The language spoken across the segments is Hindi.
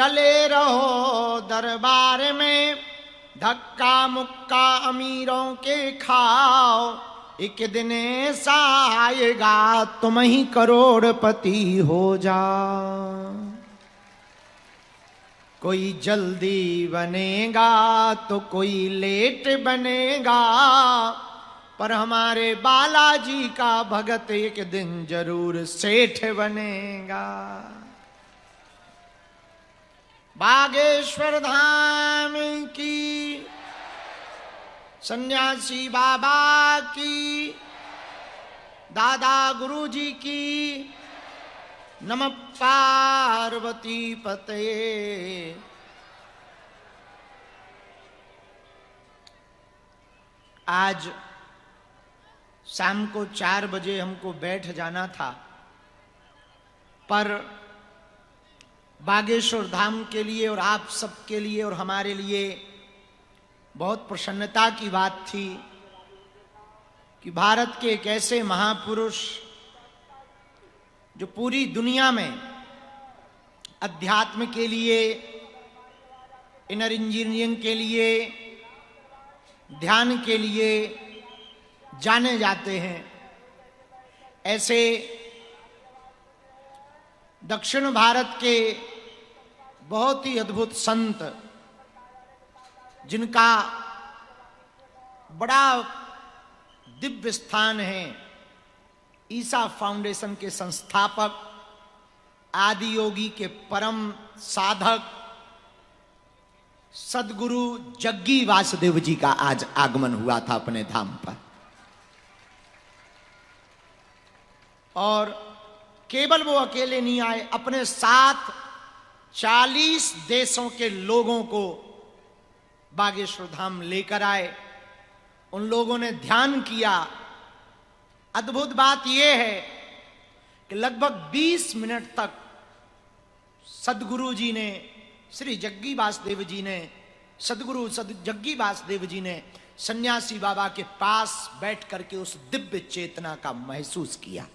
डले रहो दरबार में, धक्का मुक्का अमीरों के खाओ, एक दिन ऐसा आएगा तुम ही करोड़पति हो जाओ। कोई जल्दी बनेगा तो कोई लेट बनेगा, पर हमारे बालाजी का भगत एक दिन जरूर सेठ बनेगा। बागेश्वर धाम की, सन्यासी बाबा की, दादा गुरुजी की, नमः पार्वती पते। आज शाम को 4 बजे हमको बैठ जाना था, पर बागेश्वर धाम के लिए और आप सबके लिए और हमारे लिए बहुत प्रसन्नता की बात थी कि भारत के एक ऐसे महापुरुष जो पूरी दुनिया में अध्यात्म के लिए, इनर इंजीनियरिंग के लिए, ध्यान के लिए जाने जाते हैं, ऐसे दक्षिण भारत के बहुत ही अद्भुत संत, जिनका बड़ा दिव्य स्थान है, ईसा फाउंडेशन के संस्थापक, आदि योगी के परम साधक सदगुरु जग्गी वासुदेव जी का आज आगमन हुआ था अपने धाम पर। और केवल वो अकेले नहीं आए, अपने साथ 40 देशों के लोगों को बागेश्वर धाम लेकर आए। उन लोगों ने ध्यान किया। अद्भुत बात यह है कि लगभग 20 मिनट तक सदगुरु जी ने, श्री जग्गी वासुदेव जी ने, सदगुरु जग्गी वासुदेव जी ने सन्यासी बाबा के पास बैठ करके उस दिव्य चेतना का महसूस किया।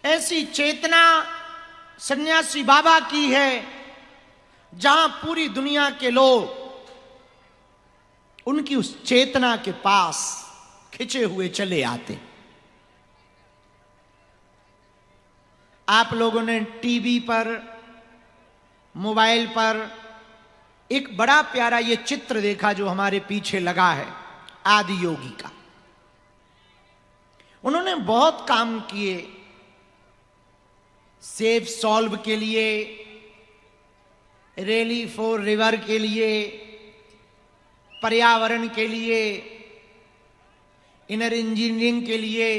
ऐसी चेतना सन्यासी बाबा की है जहां पूरी दुनिया के लोग उनकी उस चेतना के पास खिंचे हुए चले आते। आप लोगों ने टीवी पर, मोबाइल पर एक बड़ा प्यारा ये चित्र देखा जो हमारे पीछे लगा है, आदि योगी का। उन्होंने बहुत काम किए सेफ सॉल्व के लिए, रैली फॉर रिवर के लिए, पर्यावरण के लिए, इनर इंजीनियरिंग के लिए।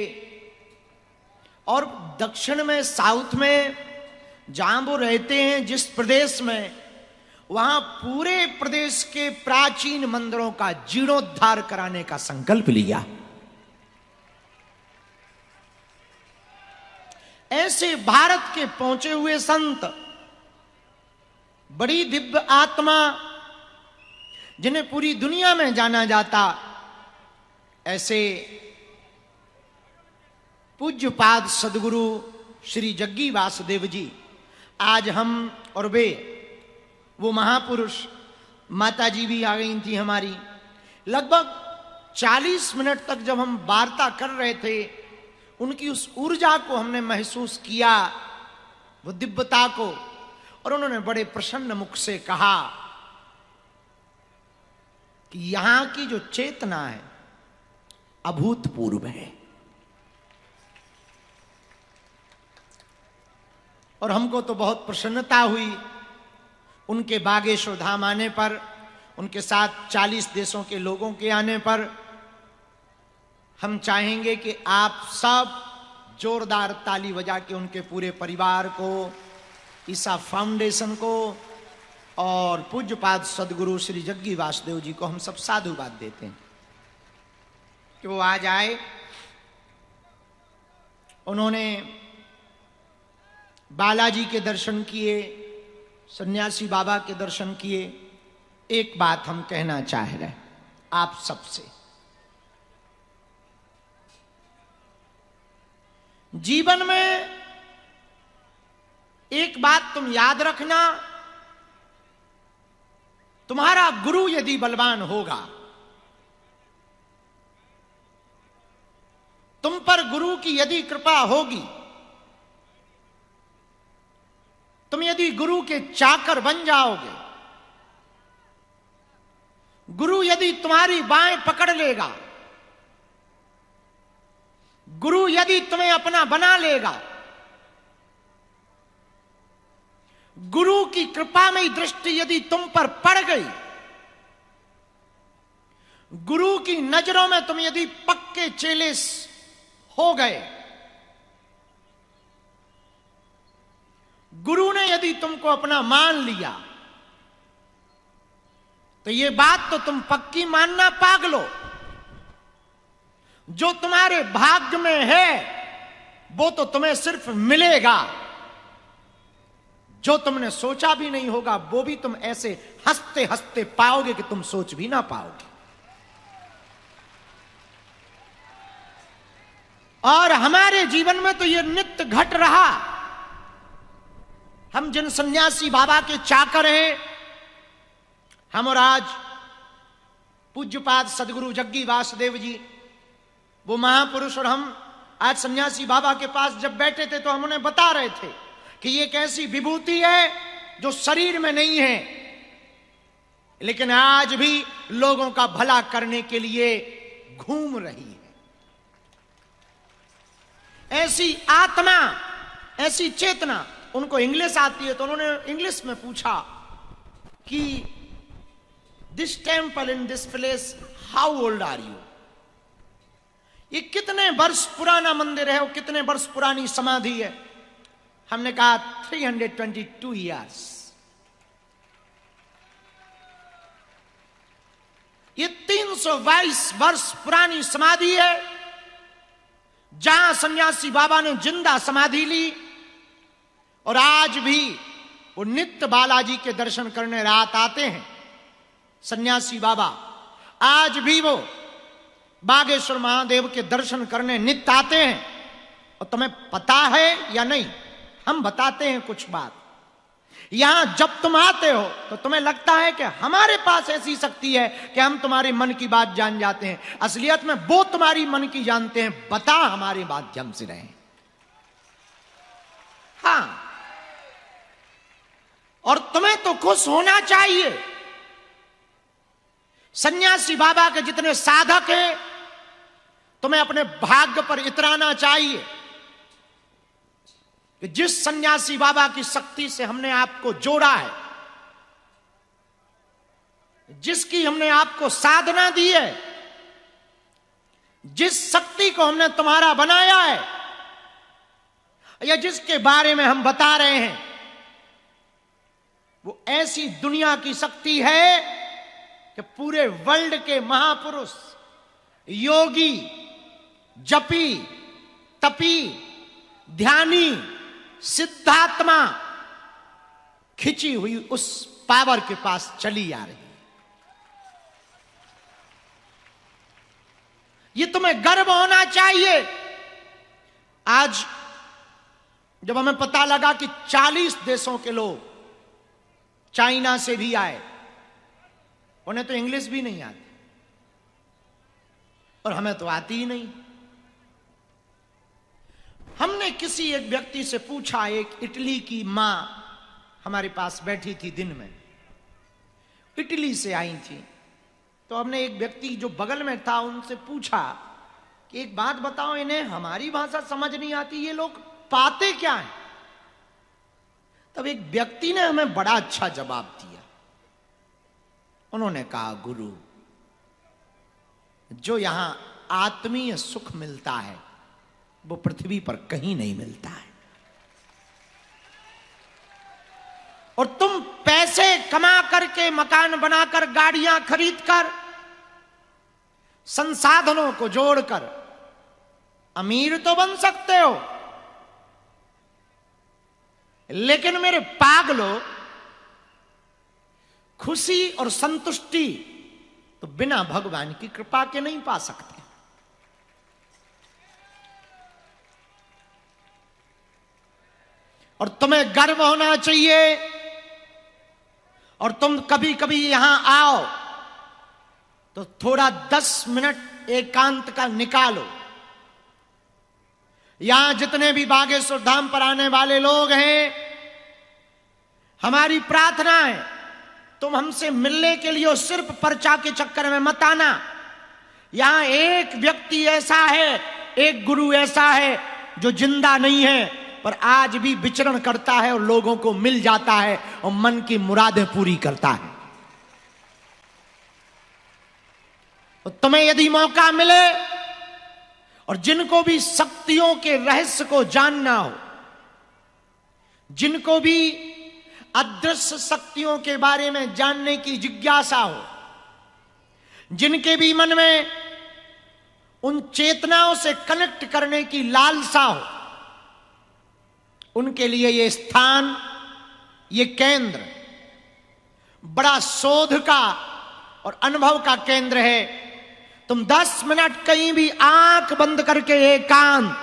और दक्षिण में, साउथ में जहां वो रहते हैं, जिस प्रदेश में, वहां पूरे प्रदेश के प्राचीन मंदिरों का जीर्णोद्धार कराने का संकल्प लिया। ऐसे भारत के पहुंचे हुए संत, बड़ी दिव्य आत्मा, जिन्हें पूरी दुनिया में जाना जाता, ऐसे पूज्यपाद सदगुरु श्री जग्गी वासुदेव जी, आज हम और वे, वो महापुरुष, माता जी भी आ गई थी हमारी। लगभग 40 मिनट तक जब हम वार्ता कर रहे थे, उनकी उस ऊर्जा को हमने महसूस किया, वो दिव्यता को। और उन्होंने बड़े प्रसन्न मुख से कहा कि यहां की जो चेतना है अभूतपूर्व है। और हमको तो बहुत प्रसन्नता हुई उनके बागेश्वर धाम आने पर, उनके साथ 40 देशों के लोगों के आने पर। हम चाहेंगे कि आप सब जोरदार ताली बजा के उनके पूरे परिवार को, ईसा फाउंडेशन को और पूज्यपाद सदगुरु श्री जग्गी वासुदेव जी को हम सब साधुवाद देते हैं कि वो आज आए। उन्होंने बालाजी के दर्शन किए, सन्यासी बाबा के दर्शन किए। एक बात हम कहना चाह रहे हैं आप सबसे, जीवन में एक बात तुम याद रखना, तुम्हारा गुरु यदि बलवान होगा, तुम पर गुरु की यदि कृपा होगी, तुम यदि गुरु के चाकर बन जाओगे, गुरु यदि तुम्हारी बाएं पकड़ लेगा, गुरु यदि तुम्हें अपना बना लेगा, गुरु की कृपामयी दृष्टि यदि तुम पर पड़ गई, गुरु की नजरों में तुम यदि पक्के चेले हो गए, गुरु ने यदि तुमको अपना मान लिया, तो ये बात तो तुम पक्की मानना पागलो, जो तुम्हारे भाग्य में है वो तो तुम्हें सिर्फ मिलेगा, जो तुमने सोचा भी नहीं होगा वो भी तुम ऐसे हंसते हंसते पाओगे कि तुम सोच भी ना पाओगे। और हमारे जीवन में तो ये नित्य घट रहा। हम जिन सन्यासी बाबा के चाकर हैं, हम और आज पूज्यपाद सदगुरु जग्गी वासुदेव जी, वो महापुरुष, और हम आज सन्यासी बाबा के पास जब बैठे थे तो हम उन्हें बता रहे थे कि ये एक ऐसी विभूति है जो शरीर में नहीं है, लेकिन आज भी लोगों का भला करने के लिए घूम रही है। ऐसी आत्मा, ऐसी चेतना, उनको इंग्लिश आती है तो उन्होंने इंग्लिश में पूछा कि this temple in this place, how old are you? ये कितने वर्ष पुराना मंदिर है और कितने वर्ष पुरानी समाधि है? हमने कहा 322 ईयर्स। ये 322 वर्ष पुरानी समाधि है, जहां सन्यासी बाबा ने जिंदा समाधि ली, और आज भी वो नित्य बालाजी के दर्शन करने रात आते हैं। सन्यासी बाबा आज भी वो बागेश्वर महादेव के दर्शन करने नित्य आते हैं। और तुम्हें पता है या नहीं, हम बताते हैं कुछ बात। यहां जब तुम आते हो तो तुम्हें लगता है कि हमारे पास ऐसी शक्ति है कि हम तुम्हारे मन की बात जान जाते हैं। असलियत में वो तुम्हारी मन की जानते हैं, बता हमारे माध्यम से रहे। हाँ, और तुम्हें तो खुश होना चाहिए। सन्यासी बाबा के जितने साधक हैं, तुम्हें अपने भाग्य पर इतराना चाहिए कि जिस सन्यासी बाबा की शक्ति से हमने आपको जोड़ा है, जिसकी हमने आपको साधना दी है, जिस शक्ति को हमने तुम्हारा बनाया है, या जिसके बारे में हम बता रहे हैं, वो ऐसी दुनिया की शक्ति है कि पूरे वर्ल्ड के महापुरुष, योगी, जपी, तपी, ध्यानी, सिद्धात्मा खिंची हुई उस पावर के पास चली आ रही है। ये तुम्हें गर्व होना चाहिए। आज जब हमें पता लगा कि 40 देशों के लोग चाइना से भी आए, उन्हें तो इंग्लिश भी नहीं आती और हमें तो आती ही नहीं। हमने किसी एक व्यक्ति से पूछा, एक इटली की मां हमारे पास बैठी थी, दिन में इटली से आई थी, तो हमने एक व्यक्ति जो बगल में था उनसे पूछा कि एक बात बताओ, इन्हें हमारी भाषा समझ नहीं आती, ये लोग पाते क्या है? तब एक व्यक्ति ने हमें बड़ा अच्छा जवाब दिया। उन्होंने कहा, गुरु, जो यहां आत्मीय सुख मिलता है वो पृथ्वी पर कहीं नहीं मिलता है। और तुम पैसे कमा करके, मकान बनाकर, गाड़ियां खरीदकर, संसाधनों को जोड़कर अमीर तो बन सकते हो, लेकिन मेरे पागलों, खुशी और संतुष्टि तो बिना भगवान की कृपा के नहीं पा सकते। और तुम्हें गर्व होना चाहिए। और तुम कभी कभी यहां आओ तो थोड़ा 10 मिनट एकांत का निकालो। यहां जितने भी बागेश्वर धाम पर आने वाले लोग हैं, हमारी प्रार्थना है तुम हमसे मिलने के लिए सिर्फ पर्चा के चक्कर में मत आना। यहां एक व्यक्ति ऐसा है, एक गुरु ऐसा है जो जिंदा नहीं है पर आज भी विचरण करता है और लोगों को मिल जाता है और मन की मुरादें पूरी करता है। तो तुम्हें यदि मौका मिले और जिनको भी शक्तियों के रहस्य को जानना हो, जिनको भी अदृश्य शक्तियों के बारे में जानने की जिज्ञासा हो, जिनके भी मन में उन चेतनाओं से कनेक्ट करने की लालसा हो, उनके लिए ये स्थान, ये केंद्र बड़ा शोध का और अनुभव का केंद्र है। तुम 10 मिनट कहीं भी आंख बंद करके एकांत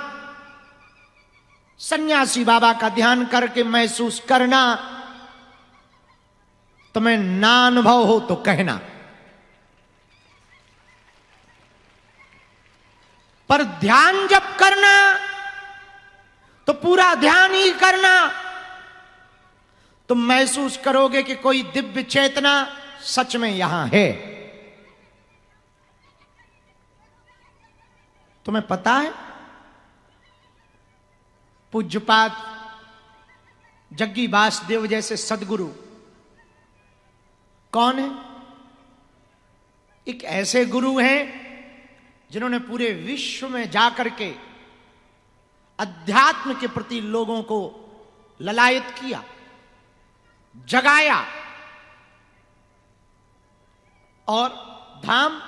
सन्यासी बाबा का ध्यान करके महसूस करना। तुम्हें ना अनुभव हो तो कहना, पर ध्यान जब करना तो पूरा ध्यान ही करना। तुम महसूस करोगे कि कोई दिव्य चेतना सच में यहां है। तुम्हें पता है पूज्यपाद जग्गी वासुदेव जैसे सदगुरु कौन है? एक ऐसे गुरु हैं जिन्होंने पूरे विश्व में जाकर के अध्यात्म के प्रति लोगों को ललायत किया, जगाया। और धाम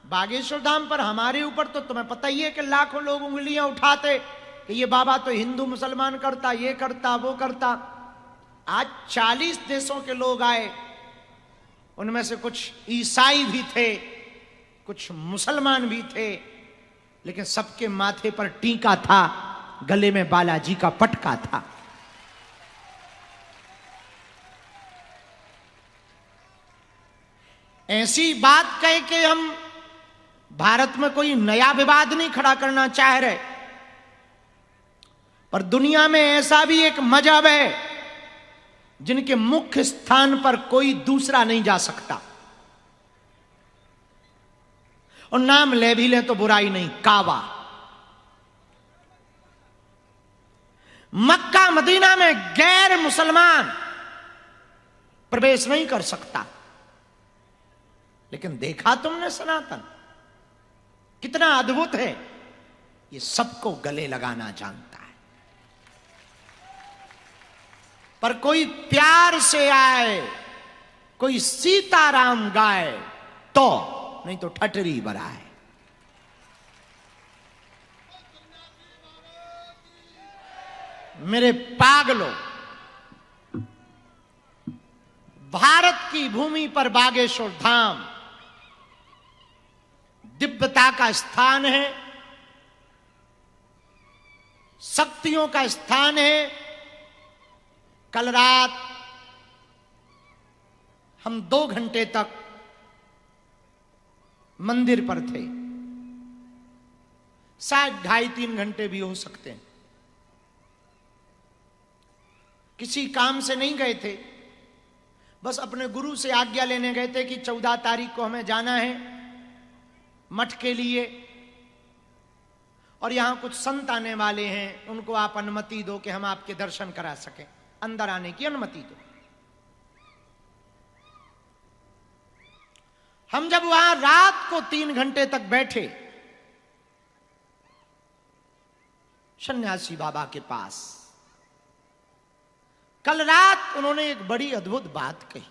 बागेश्वर धाम पर हमारे ऊपर तो तुम्हें पता ही है कि लाखों लोग उंगलियां उठाते कि ये बाबा तो हिंदू मुसलमान करता, ये करता, वो करता। आज 40 देशों के लोग आए, उनमें से कुछ ईसाई भी थे, कुछ मुसलमान भी थे, लेकिन सबके माथे पर टीका था, गले में बालाजी का पटका था। ऐसी बात कह के हम भारत में कोई नया विवाद नहीं खड़ा करना चाह रहे, पर दुनिया में ऐसा भी एक मजहब है जिनके मुख्य स्थान पर कोई दूसरा नहीं जा सकता। और नाम ले भी ले तो बुराई नहीं, काबा। मक्का मदीना में गैर मुसलमान प्रवेश नहीं कर सकता, लेकिन देखा तुमने सनातन कितना अद्भुत है। ये सबको गले लगाना जानता है। पर कोई प्यार से आए, कोई सीताराम गाए तो, नहीं तो ठटरी बराए। मेरे पागलों, भारत की भूमि पर बागेश्वर धाम दिव्यता का स्थान है, शक्तियों का स्थान है। कल रात हम 2 घंटे तक मंदिर पर थे, शायद 2.5-3 घंटे भी हो सकते हैं। किसी काम से नहीं गए थे, बस अपने गुरु से आज्ञा लेने गए थे कि 14 तारीख को हमें जाना है मठ के लिए, और यहां कुछ संत आने वाले हैं, उनको आप अनुमति दो कि हम आपके दर्शन करा सकें, अंदर आने की अनुमति दो। हम जब वहां रात को 3 घंटे तक बैठे सन्यासी बाबा के पास, कल रात उन्होंने एक बड़ी अद्भुत बात कही।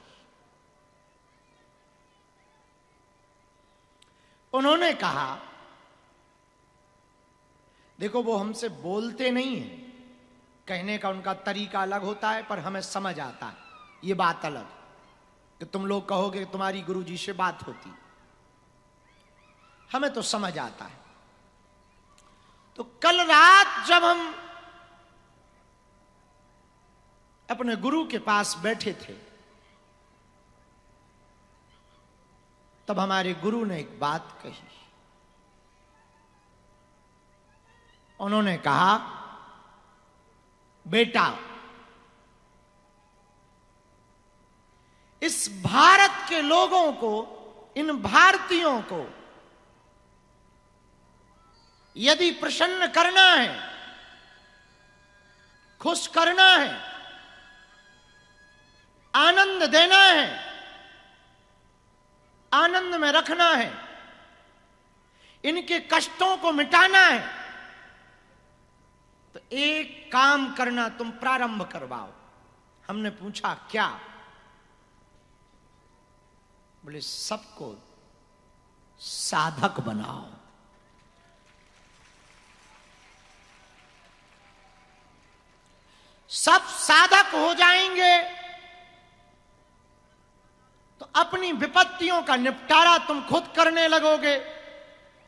उन्होंने कहा, देखो वो हमसे बोलते नहीं है, कहने का उनका तरीका अलग होता है, पर हमें समझ आता है। ये बात अलग कि तुम लोग कहोगे कि तुम्हारी गुरुजी से बात होती, हमें तो समझ आता है। तो कल रात जब हम अपने गुरु के पास बैठे थे, तब हमारे गुरु ने एक बात कही। उन्होंने कहा, बेटा, इस भारत के लोगों को, इन भारतीयों को यदि प्रसन्न करना है, खुश करना है, आनंद देना है, आनंद में रखना है, इनके कष्टों को मिटाना है, तो एक काम करना, तुम प्रारंभ करवाओ। हमने पूछा क्या? बोले सबको साधक बनाओ। सब साधक हो जाएंगे तो अपनी विपत्तियों का निपटारा तुम खुद करने लगोगे,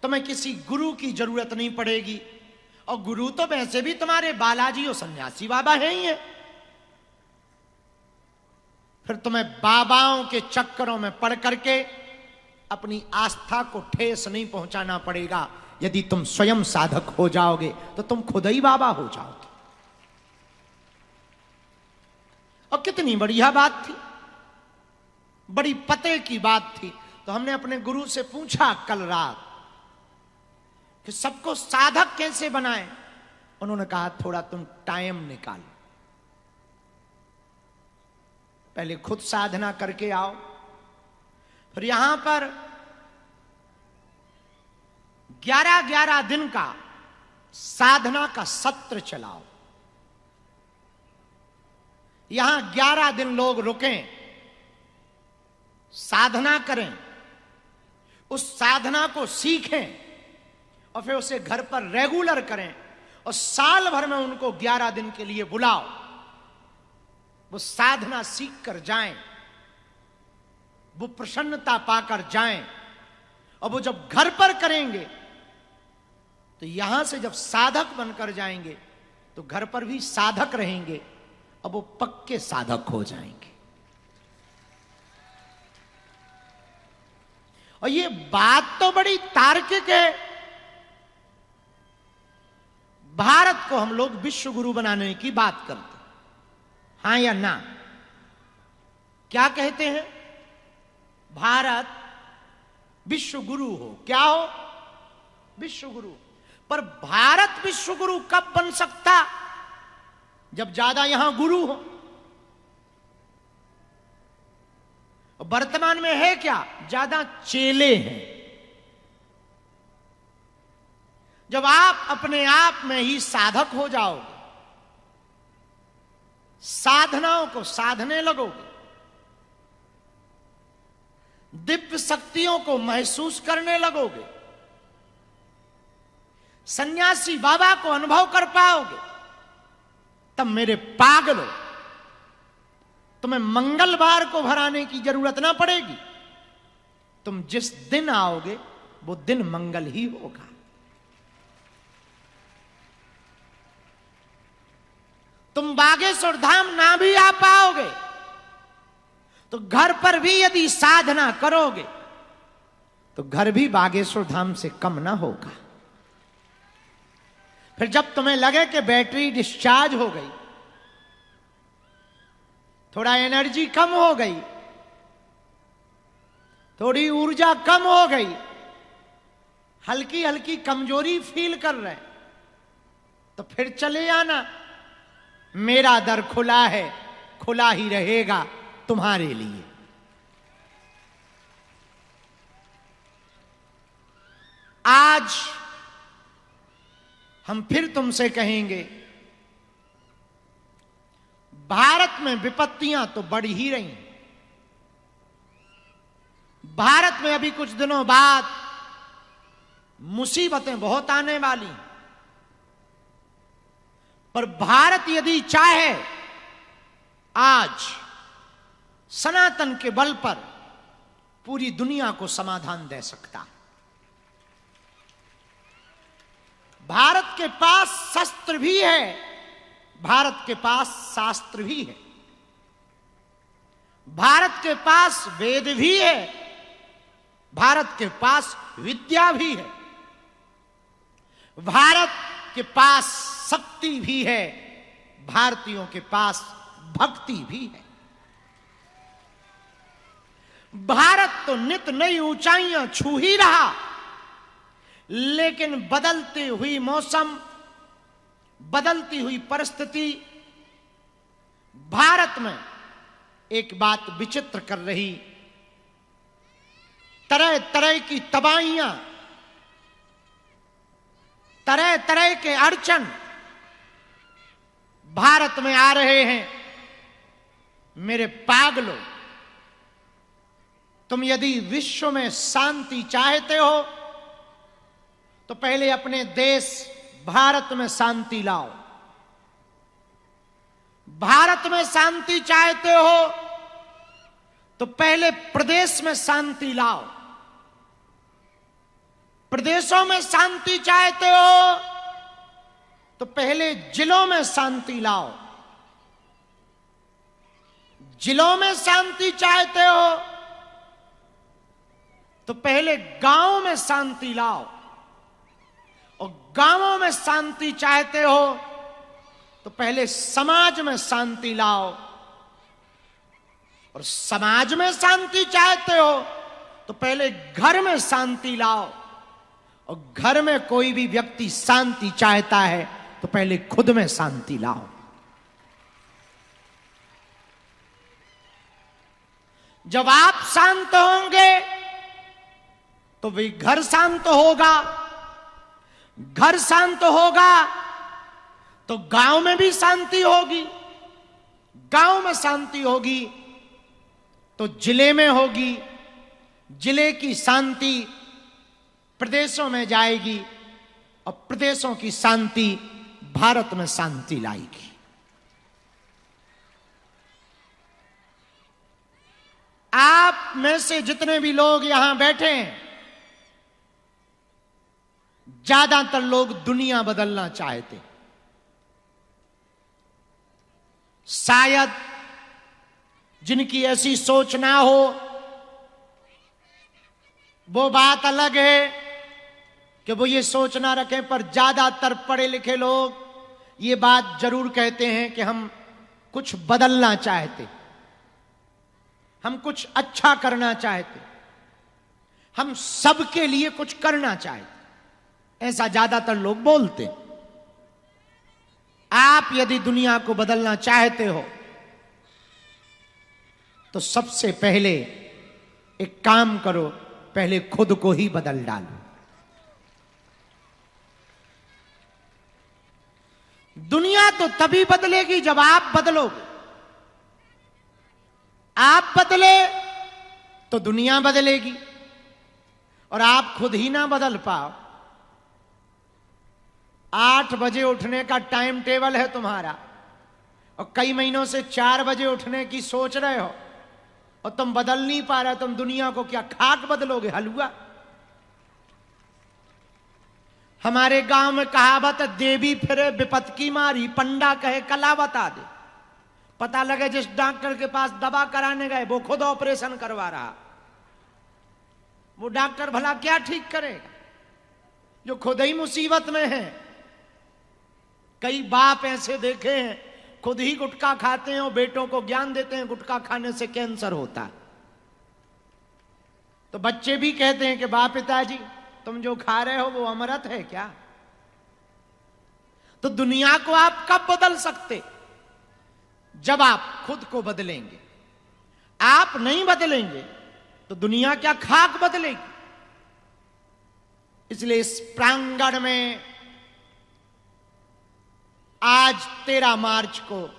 तुम्हें किसी गुरु की जरूरत नहीं पड़ेगी। और गुरु तो वैसे भी तुम्हारे बालाजी और सन्यासी बाबा हैं ही है। फिर तुम्हें बाबाओं के चक्करों में पड़ करके अपनी आस्था को ठेस नहीं पहुंचाना पड़ेगा। यदि तुम स्वयं साधक हो जाओगे तो तुम खुद ही बाबा हो जाओगे। और कितनी बढ़िया बात थी, बड़ी पते की बात थी। तो हमने अपने गुरु से पूछा कल रात कि सबको साधक कैसे बनाएं। उन्होंने कहा, थोड़ा तुम टाइम निकालो, पहले खुद साधना करके आओ, फिर यहां पर 11-11 दिन का साधना का सत्र चलाओ। यहां 11 दिन लोग रुकें, साधना करें, उस साधना को सीखें और फिर उसे घर पर रेगुलर करें। और साल भर में उनको 11 दिन के लिए बुलाओ, वो साधना सीख कर जाएं, वो प्रसन्नता पाकर जाएं। और वो जब घर पर करेंगे तो यहां से जब साधक बनकर जाएंगे तो घर पर भी साधक रहेंगे, अब वो पक्के साधक हो जाएंगे। और ये बात तो बड़ी तार्किक है। भारत को हम लोग विश्व गुरु बनाने की बात करते, हां या ना? क्या कहते हैं? भारत विश्व गुरु हो। क्या हो? विश्व गुरु। पर भारत विश्व गुरु कब बन सकता? जब ज्यादा यहां गुरु हो। वर्तमान में है क्या? ज्यादा चेले हैं। जब आप अपने आप में ही साधक हो जाओगे, साधनाओं को साधने लगोगे, दिव्य शक्तियों को महसूस करने लगोगे, सन्यासी बाबा को अनुभव कर पाओगे, तब मेरे पागलो, तुम्हें मंगलवार को भराने की जरूरत ना पड़ेगी। तुम जिस दिन आओगे वो दिन मंगल ही होगा। तुम बागेश्वर धाम ना भी आ पाओगे तो घर पर भी यदि साधना करोगे तो घर भी बागेश्वर धाम से कम ना होगा। फिर जब तुम्हें लगे कि बैटरी डिस्चार्ज हो गई, थोड़ा एनर्जी कम हो गई, थोड़ी ऊर्जा कम हो गई, हल्की हल्की कमजोरी फील कर रहे, तो फिर चले आना। मेरा दर खुला है, खुला ही रहेगा तुम्हारे लिए। आज हम फिर तुमसे कहेंगे, भारत में विपत्तियां तो बढ़ ही रही। भारत में अभी कुछ दिनों बाद मुसीबतें बहुत आने वाली। पर भारत यदि चाहे, आज सनातन के बल पर पूरी दुनिया को समाधान दे सकता। भारत के पास शस्त्र भी है, भारत के पास शास्त्र भी है। भारत के पास वेद भी है, भारत के पास विद्या भी है, भारत के पास शक्ति भी है, भारतीयों के पास भक्ति भी है। भारत तो नित नई ऊंचाइयां छू ही रहा, लेकिन बदलती हुई मौसम, बदलती हुई परिस्थिति भारत में एक बात विचित्र कर रही। तरह तरह की तबाहियां, तरह तरह के अड़चन भारत में आ रहे हैं। मेरे पागलों, तुम यदि विश्व में शांति चाहते हो तो पहले अपने देश भारत में शांति लाओ। भारत में शांति चाहते हो तो पहले प्रदेश में शांति लाओ। प्रदेशों में शांति चाहते हो तो पहले जिलों में शांति लाओ। जिलों में शांति चाहते हो तो पहले गांव में शांति लाओ, और गांवों में शांति चाहते हो तो पहले समाज में शांति लाओ, और समाज में शांति चाहते हो तो पहले घर में शांति लाओ, और घर में कोई भी व्यक्ति शांति चाहता है तो पहले खुद में शांति लाओ। जब आप शांत होंगे तो भी घर शांत होगा, घर शांत होगा तो गांव में भी शांति होगी, गांव में शांति होगी तो जिले में होगी, जिले की शांति प्रदेशों में जाएगी, और प्रदेशों की शांति भारत में शांति लाएगी। आप में से जितने भी लोग यहां बैठे हैं, ज्यादातर लोग दुनिया बदलना चाहते। शायद जिनकी ऐसी सोच ना हो वो बात अलग है कि वो ये सोच ना रखें, पर ज्यादातर पढ़े लिखे लोग ये बात जरूर कहते हैं कि हम कुछ बदलना चाहते, हम कुछ अच्छा करना चाहते, हम सबके लिए कुछ करना चाहते। ऐसा ज्यादातर लोग बोलते। आप यदि दुनिया को बदलना चाहते हो तो सबसे पहले एक काम करो, पहले खुद को ही बदल डालो। दुनिया तो तभी बदलेगी जब आप बदलोगे। आप बदले तो दुनिया बदलेगी, और आप खुद ही ना बदल पाओ। 8 बजे उठने का टाइम टेबल है तुम्हारा, और कई महीनों से 4 बजे उठने की सोच रहे हो, और तुम बदल नहीं पा रहे। तुम दुनिया को क्या खाक बदलोगे, हलवा? हमारे गांव में कहावत है, देवी फिरे विपत की मारी, पंडा कहे कला बता दे। पता लगे जिस डॉक्टर के पास दवा कराने गए वो खुद ऑपरेशन करवा रहा, वो डॉक्टर भला क्या ठीक करेगा जो खुद ही मुसीबत में है। कई बाप ऐसे देखे हैं, खुद ही गुटखा खाते हैं और बेटों को ज्ञान देते हैं गुटखा खाने से कैंसर होता है। तो बच्चे भी कहते हैं कि बाप पिताजी तुम जो खा रहे हो वो अमृत है क्या? तो दुनिया को आप कब बदल सकते? जब आप खुद को बदलेंगे। आप नहीं बदलेंगे तो दुनिया क्या खाक बदलेगी। इसलिए इस प्रांगण में आज 13 मार्च को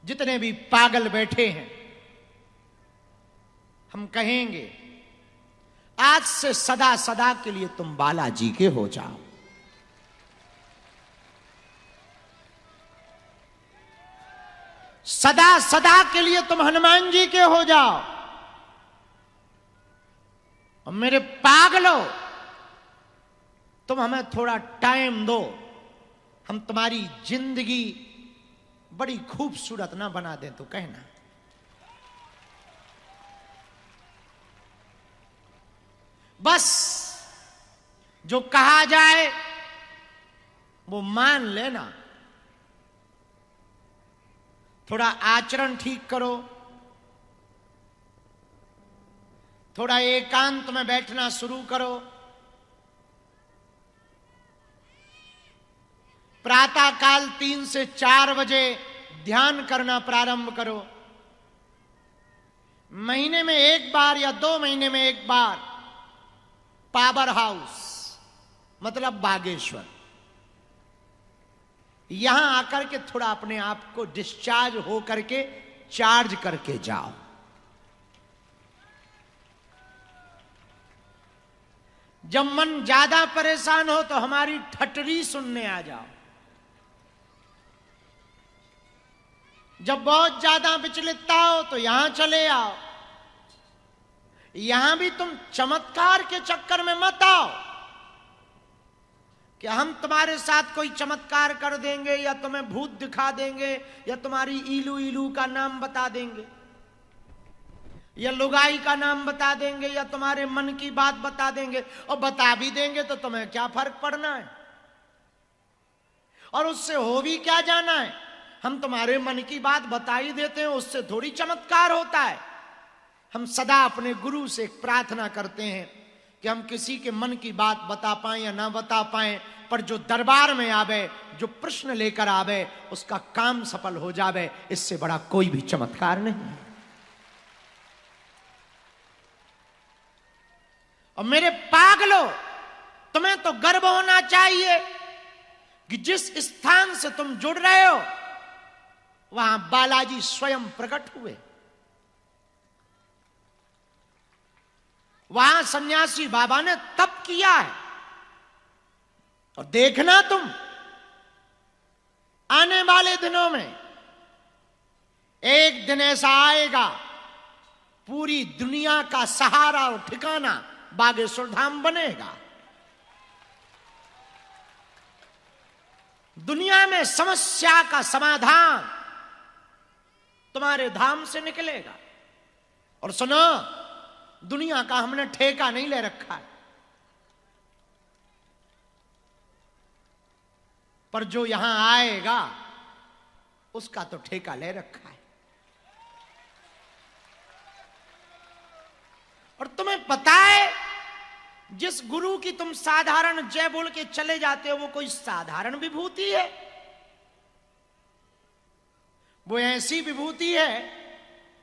जितने भी पागल बैठे हैं, हम कहेंगे आज से सदा सदा के लिए तुम बालाजी के हो जाओ। सदा सदा के लिए तुम हनुमान जी के हो जाओ। और मेरे पागलों, तुम हमें थोड़ा टाइम दो, हम तुम्हारी जिंदगी बड़ी खूबसूरत ना बना दें तो कहना। बस जो कहा जाए वो मान लेना। थोड़ा आचरण ठीक करो, थोड़ा एकांत में बैठना शुरू करो, प्रातः काल 3 से 4 बजे ध्यान करना प्रारंभ करो। महीने में 1 बार या 2 महीने में 1 बार पावर हाउस मतलब बागेश्वर, यहां आकर के थोड़ा अपने आप को डिस्चार्ज हो करके चार्ज करके जाओ। जब मन ज्यादा परेशान हो तो हमारी ठटरी सुनने आ जाओ। जब बहुत ज्यादा विचलितता हो तो यहां चले आओ। यहां भी तुम चमत्कार के चक्कर में मत आओ कि हम तुम्हारे साथ कोई चमत्कार कर देंगे या तुम्हें भूत दिखा देंगे या तुम्हारी ईलू ईलू का नाम बता देंगे या लुगाई का नाम बता देंगे या तुम्हारे मन की बात बता देंगे। और बता भी देंगे तो तुम्हें क्या फर्क पड़ना है, और उससे हो भी क्या जाना है। हम तुम्हारे मन की बात बता ही देते हैं, उससे थोड़ी चमत्कार होता है। हम सदा अपने गुरु से एक प्रार्थना करते हैं कि हम किसी के मन की बात बता पाएं या ना बता पाएं, पर जो दरबार में आवे, जो प्रश्न लेकर आवे, उसका काम सफल हो जावे, इससे बड़ा कोई भी चमत्कार नहीं। और मेरे पागलों, तुम्हें तो गर्व होना चाहिए कि जिस स्थान से तुम जुड़ रहे हो वहां बालाजी स्वयं प्रकट हुए। वहां सन्यासी बाबा ने तप किया है। और देखना तुम आने वाले दिनों में एक दिन ऐसा आएगा, पूरी दुनिया का सहारा और ठिकाना बागेश्वर धाम बनेगा। दुनिया में समस्या का समाधान तुम्हारे धाम से निकलेगा। और सुनो, दुनिया का हमने ठेका नहीं ले रखा है, पर जो यहां आएगा उसका तो ठेका ले रखा है। और तुम्हें पता है, जिस गुरु की तुम साधारण जय बोल के चले जाते हो वो कोई साधारण विभूति है। वो ऐसी विभूति है,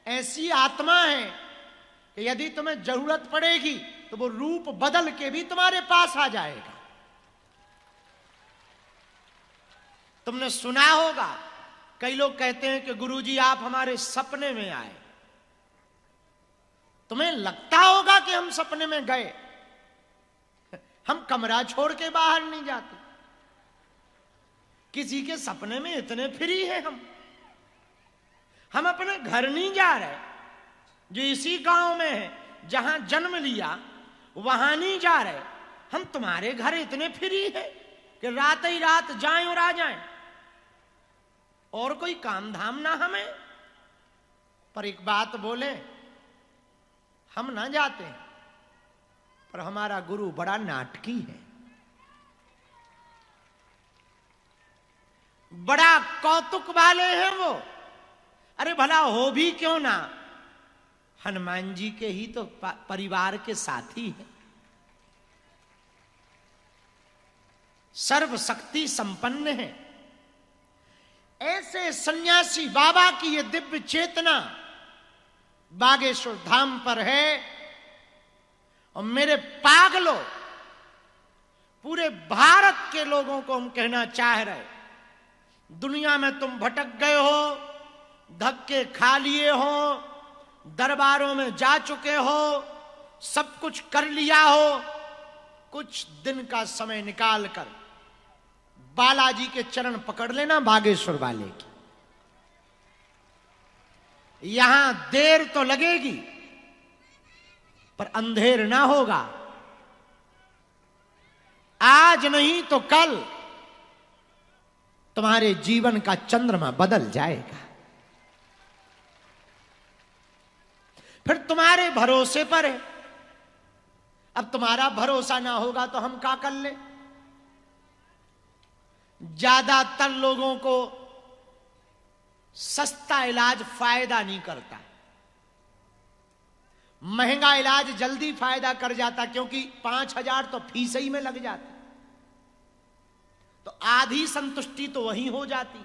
ऐसी आत्मा है कि यदि तुम्हें जरूरत पड़ेगी तो वो रूप बदल के भी तुम्हारे पास आ जाएगा। तुमने सुना होगा, कई लोग कहते हैं कि गुरुजी आप हमारे सपने में आए। तुम्हें लगता होगा कि हम सपने में गए, हम कमरा छोड़ के बाहर नहीं जाते। किसी के सपने में इतने फ्री हैं हम अपने घर नहीं जा रहे, जो इसी गांव में है जहां जन्म लिया वहां नहीं जा रहे। हम तुम्हारे घर इतने फ्री है कि रात ही रात जाएं और आ जाएं, और कोई काम धाम ना हमें। पर एक बात बोले, हम ना जाते हैं, पर हमारा गुरु बड़ा नाटकी है, बड़ा कौतुक वाले हैं वो। अरे भला हो भी क्यों ना, हनुमान जी के ही तो परिवार के साथी हैं। सर्वशक्ति संपन्न है। ऐसे सन्यासी बाबा की ये दिव्य चेतना बागेश्वर धाम पर है। और मेरे पागलों, पूरे भारत के लोगों को हम कहना चाह रहे, दुनिया में तुम भटक गए हो, धक्के खा लिए हो, दरबारों में जा चुके हो, सब कुछ कर लिया हो, कुछ दिन का समय निकाल कर बालाजी के चरण पकड़ लेना, बागेश्वर वाले की। यहां देर तो लगेगी पर अंधेर ना होगा। आज नहीं तो कल तुम्हारे जीवन का चंद्रमा बदल जाएगा। फिर तुम्हारे भरोसे पर है। अब तुम्हारा भरोसा ना होगा तो हम क्या कर ले। ज्यादातर लोगों को सस्ता इलाज फायदा नहीं करता, महंगा इलाज जल्दी फायदा कर जाता, क्योंकि 5,000 तो फीस ही में लग जाता, तो आधी संतुष्टि तो वहीं हो जाती,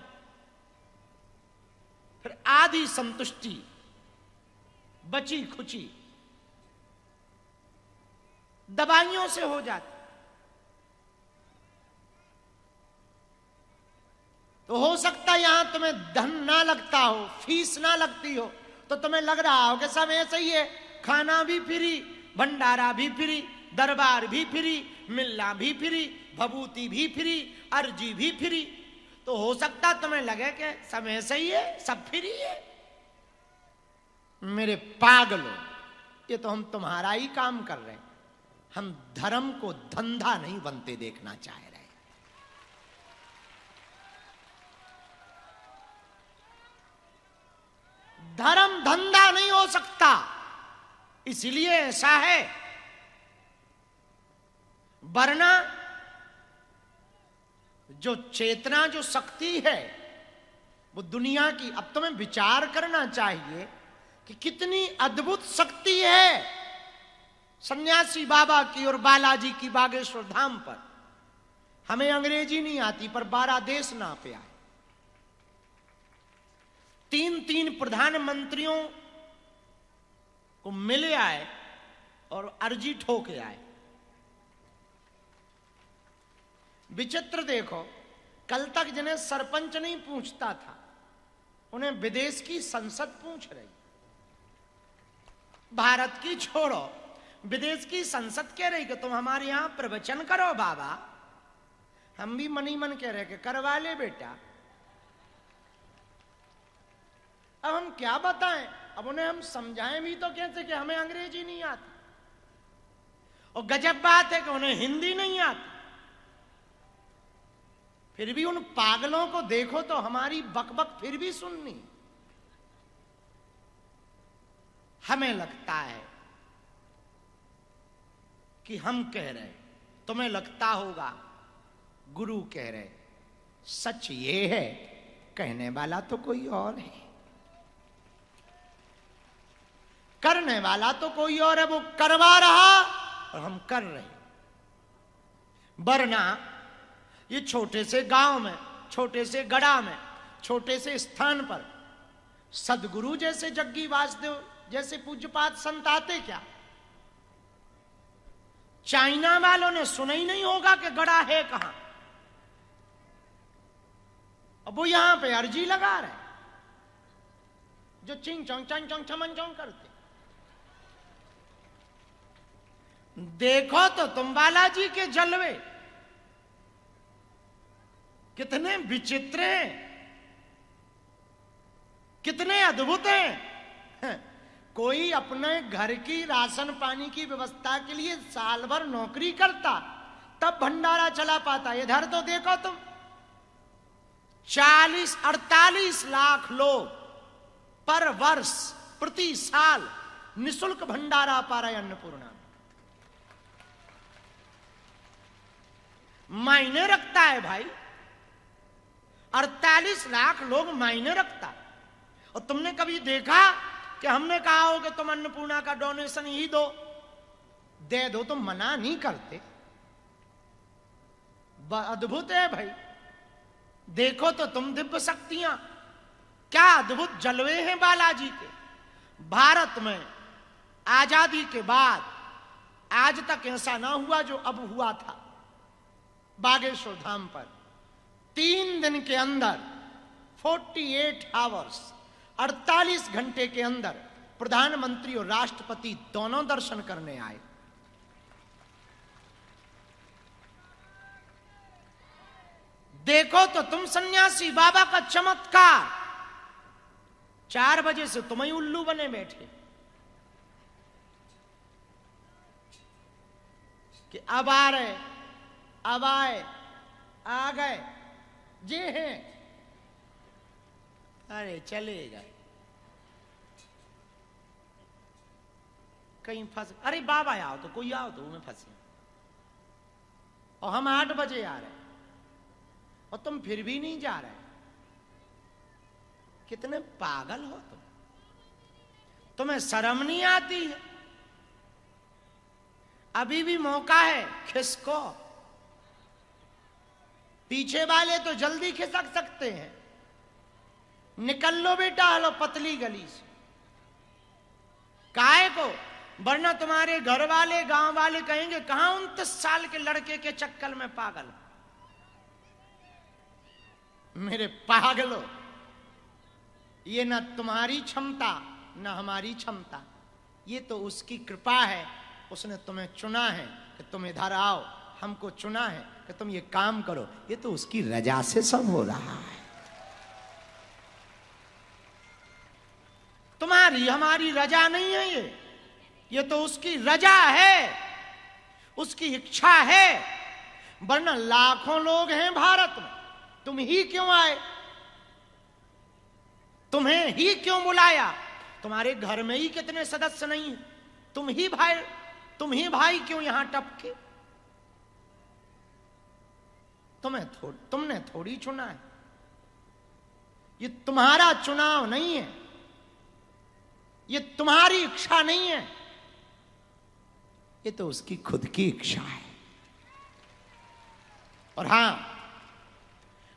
फिर आधी संतुष्टि बची खुची दवाइयों से हो जाती। तो हो सकता है यहां तुम्हें धन ना लगता हो, फीस ना लगती हो, तो तुम्हें लग रहा हो कि सब ऐसा ही है, खाना भी फ्री, भंडारा भी फ्री, दरबार भी फ्री, मिलना भी फ्री, भभूति भी फ्री, अर्जी भी फ्री। तो हो सकता तुम्हें लगे कि सब ऐसा ही है, सब फ्री है। मेरे पागलों, ये तो हम तुम्हारा ही काम कर रहे हैं, हम धर्म को धंधा नहीं बनते देखना चाह रहे। धर्म धंधा नहीं हो सकता, इसलिए ऐसा है, वरना जो चेतना, जो शक्ति है वो दुनिया की, अब तुम्हें विचार करना चाहिए कि कितनी अद्भुत शक्ति है सन्यासी बाबा की और बालाजी की बागेश्वर धाम पर। हमें अंग्रेजी नहीं आती पर 12 देश नापे आए, 3-3 प्रधानमंत्रियों को मिले आए और अर्जी ठोके आए। विचित्र देखो, कल तक जिन्हें सरपंच नहीं पूछता था उन्हें विदेश की संसद पूछ रही। भारत की छोड़ो, विदेश की संसद कह रही कि तुम हमारे यहां प्रवचन करो बाबा। हम भी मन ही मन कह रहे कि करवा ले बेटा। अब हम क्या बताएं, अब उन्हें हम समझाएं भी तो कैसे कि हमें अंग्रेजी नहीं आती, और गजब बात है कि उन्हें हिंदी नहीं आती। फिर भी उन पागलों को देखो तो हमारी बकबक फिर भी सुननी। हमें लगता है कि हम कह रहे, तुम्हें लगता होगा गुरु कह रहे। सच ये है, कहने वाला तो कोई और है, करने वाला तो कोई और है। वो करवा रहा और हम कर रहे। वरना ये छोटे से गांव में, छोटे से गड़ा में, छोटे से स्थान पर सदगुरु जैसे जग्गी वासुदेव जैसे पूज्यपात संत आते क्या? चाइना वालों ने सुना ही नहीं होगा कि गड़ा है कहां। अब वो यहां पे अर्जी लगा रहे, जो चिंग चोंग चंग चोंग चमन चोंग करते। देखो तो तुम बालाजी के जलवे कितने विचित्र हैं, कितने अद्भुत हैं। कोई अपने घर की राशन पानी की व्यवस्था के लिए साल भर नौकरी करता, तब भंडारा चला पाता। इधर तो देखो तुम, 40-48 लाख लोग पर वर्ष प्रति साल निशुल्क भंडारा पा रहे अन्नपूर्णा। मायने रखता है भाई, 48 लाख लोग मायने रखता। और तुमने कभी देखा कि हमने कहा हो कि तुम अन्नपूर्णा का डोनेशन ही दो, दे दो, तो मना नहीं करते। अद्भुत है भाई। देखो तो तुम दिव्य शक्तियां, क्या अद्भुत जलवे हैं बालाजी के। भारत में आजादी के बाद आज तक ऐसा ना हुआ जो अब हुआ था। बागेश्वर धाम पर 3 दिन के अंदर 48 आवर्स, 48 घंटे के अंदर प्रधानमंत्री और राष्ट्रपति दोनों दर्शन करने आए। देखो तो तुम सन्यासी बाबा का चमत्कार। 4 बजे से तुम ही उल्लू बने बैठे कि अब आ रहे, अब आए, आ गए, जे हैं, अरे चले गए। कहीं फंस, अरे बाबा आओ तो कोई आओ तो मैं फंसी, और हम 8 बजे आ रहे और तुम फिर भी नहीं जा रहे। कितने पागल हो तुम, तुम्हें शर्म नहीं आती है? अभी भी मौका है, खिसको। पीछे वाले तो जल्दी खिसक सकते हैं, निकल लो बेटा, हलो पतली गली से। काहे को? वरना तुम्हारे घर वाले गांव वाले कहेंगे कहां 29 साल के लड़के के चक्कर में पागल। मेरे पागलो, ये ना तुम्हारी क्षमता ना हमारी क्षमता, ये तो उसकी कृपा है। उसने तुम्हें चुना है कि तुम इधर आओ, हमको चुना है कि तुम ये काम करो। ये तो उसकी रजा से सब हो रहा है। तुम्हारी हमारी रजा नहीं है ये तो उसकी रजा है, उसकी इच्छा है। वरना लाखों लोग हैं भारत में, तुम ही क्यों आए? तुम्हें ही क्यों बुलाया? तुम्हारे घर में ही कितने सदस्य नहीं हैं? तुम ही भाई क्यों यहां टपके? तुमने थोड़ी चुना है, ये तुम्हारा चुनाव नहीं है, ये तुम्हारी इच्छा नहीं है, ये तो उसकी खुद की इच्छा है। और हां,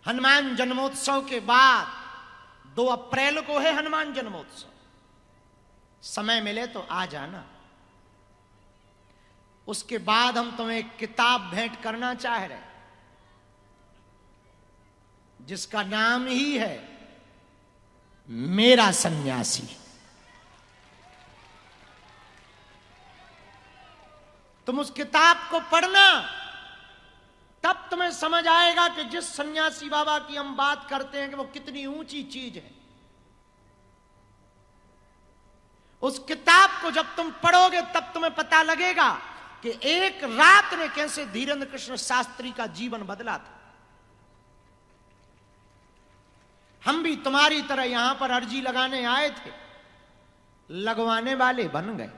हनुमान जन्मोत्सव के बाद 2 अप्रैल को है हनुमान जन्मोत्सव। समय मिले तो आ जाना। उसके बाद हम तुम्हें एक किताब भेंट करना चाह रहे, जिसका नाम ही है मेरा सन्यासी। तुम उस किताब को पढ़ना, तब तुम्हें समझ आएगा कि जिस सन्यासी बाबा की हम बात करते हैं कि वो कितनी ऊंची चीज है। उस किताब को जब तुम पढ़ोगे तब तुम्हें पता लगेगा कि एक रात ने कैसे धीरेन्द्र कृष्ण शास्त्री का जीवन बदला था। हम भी तुम्हारी तरह यहां पर अर्जी लगाने आए थे, लगवाने वाले बन गए।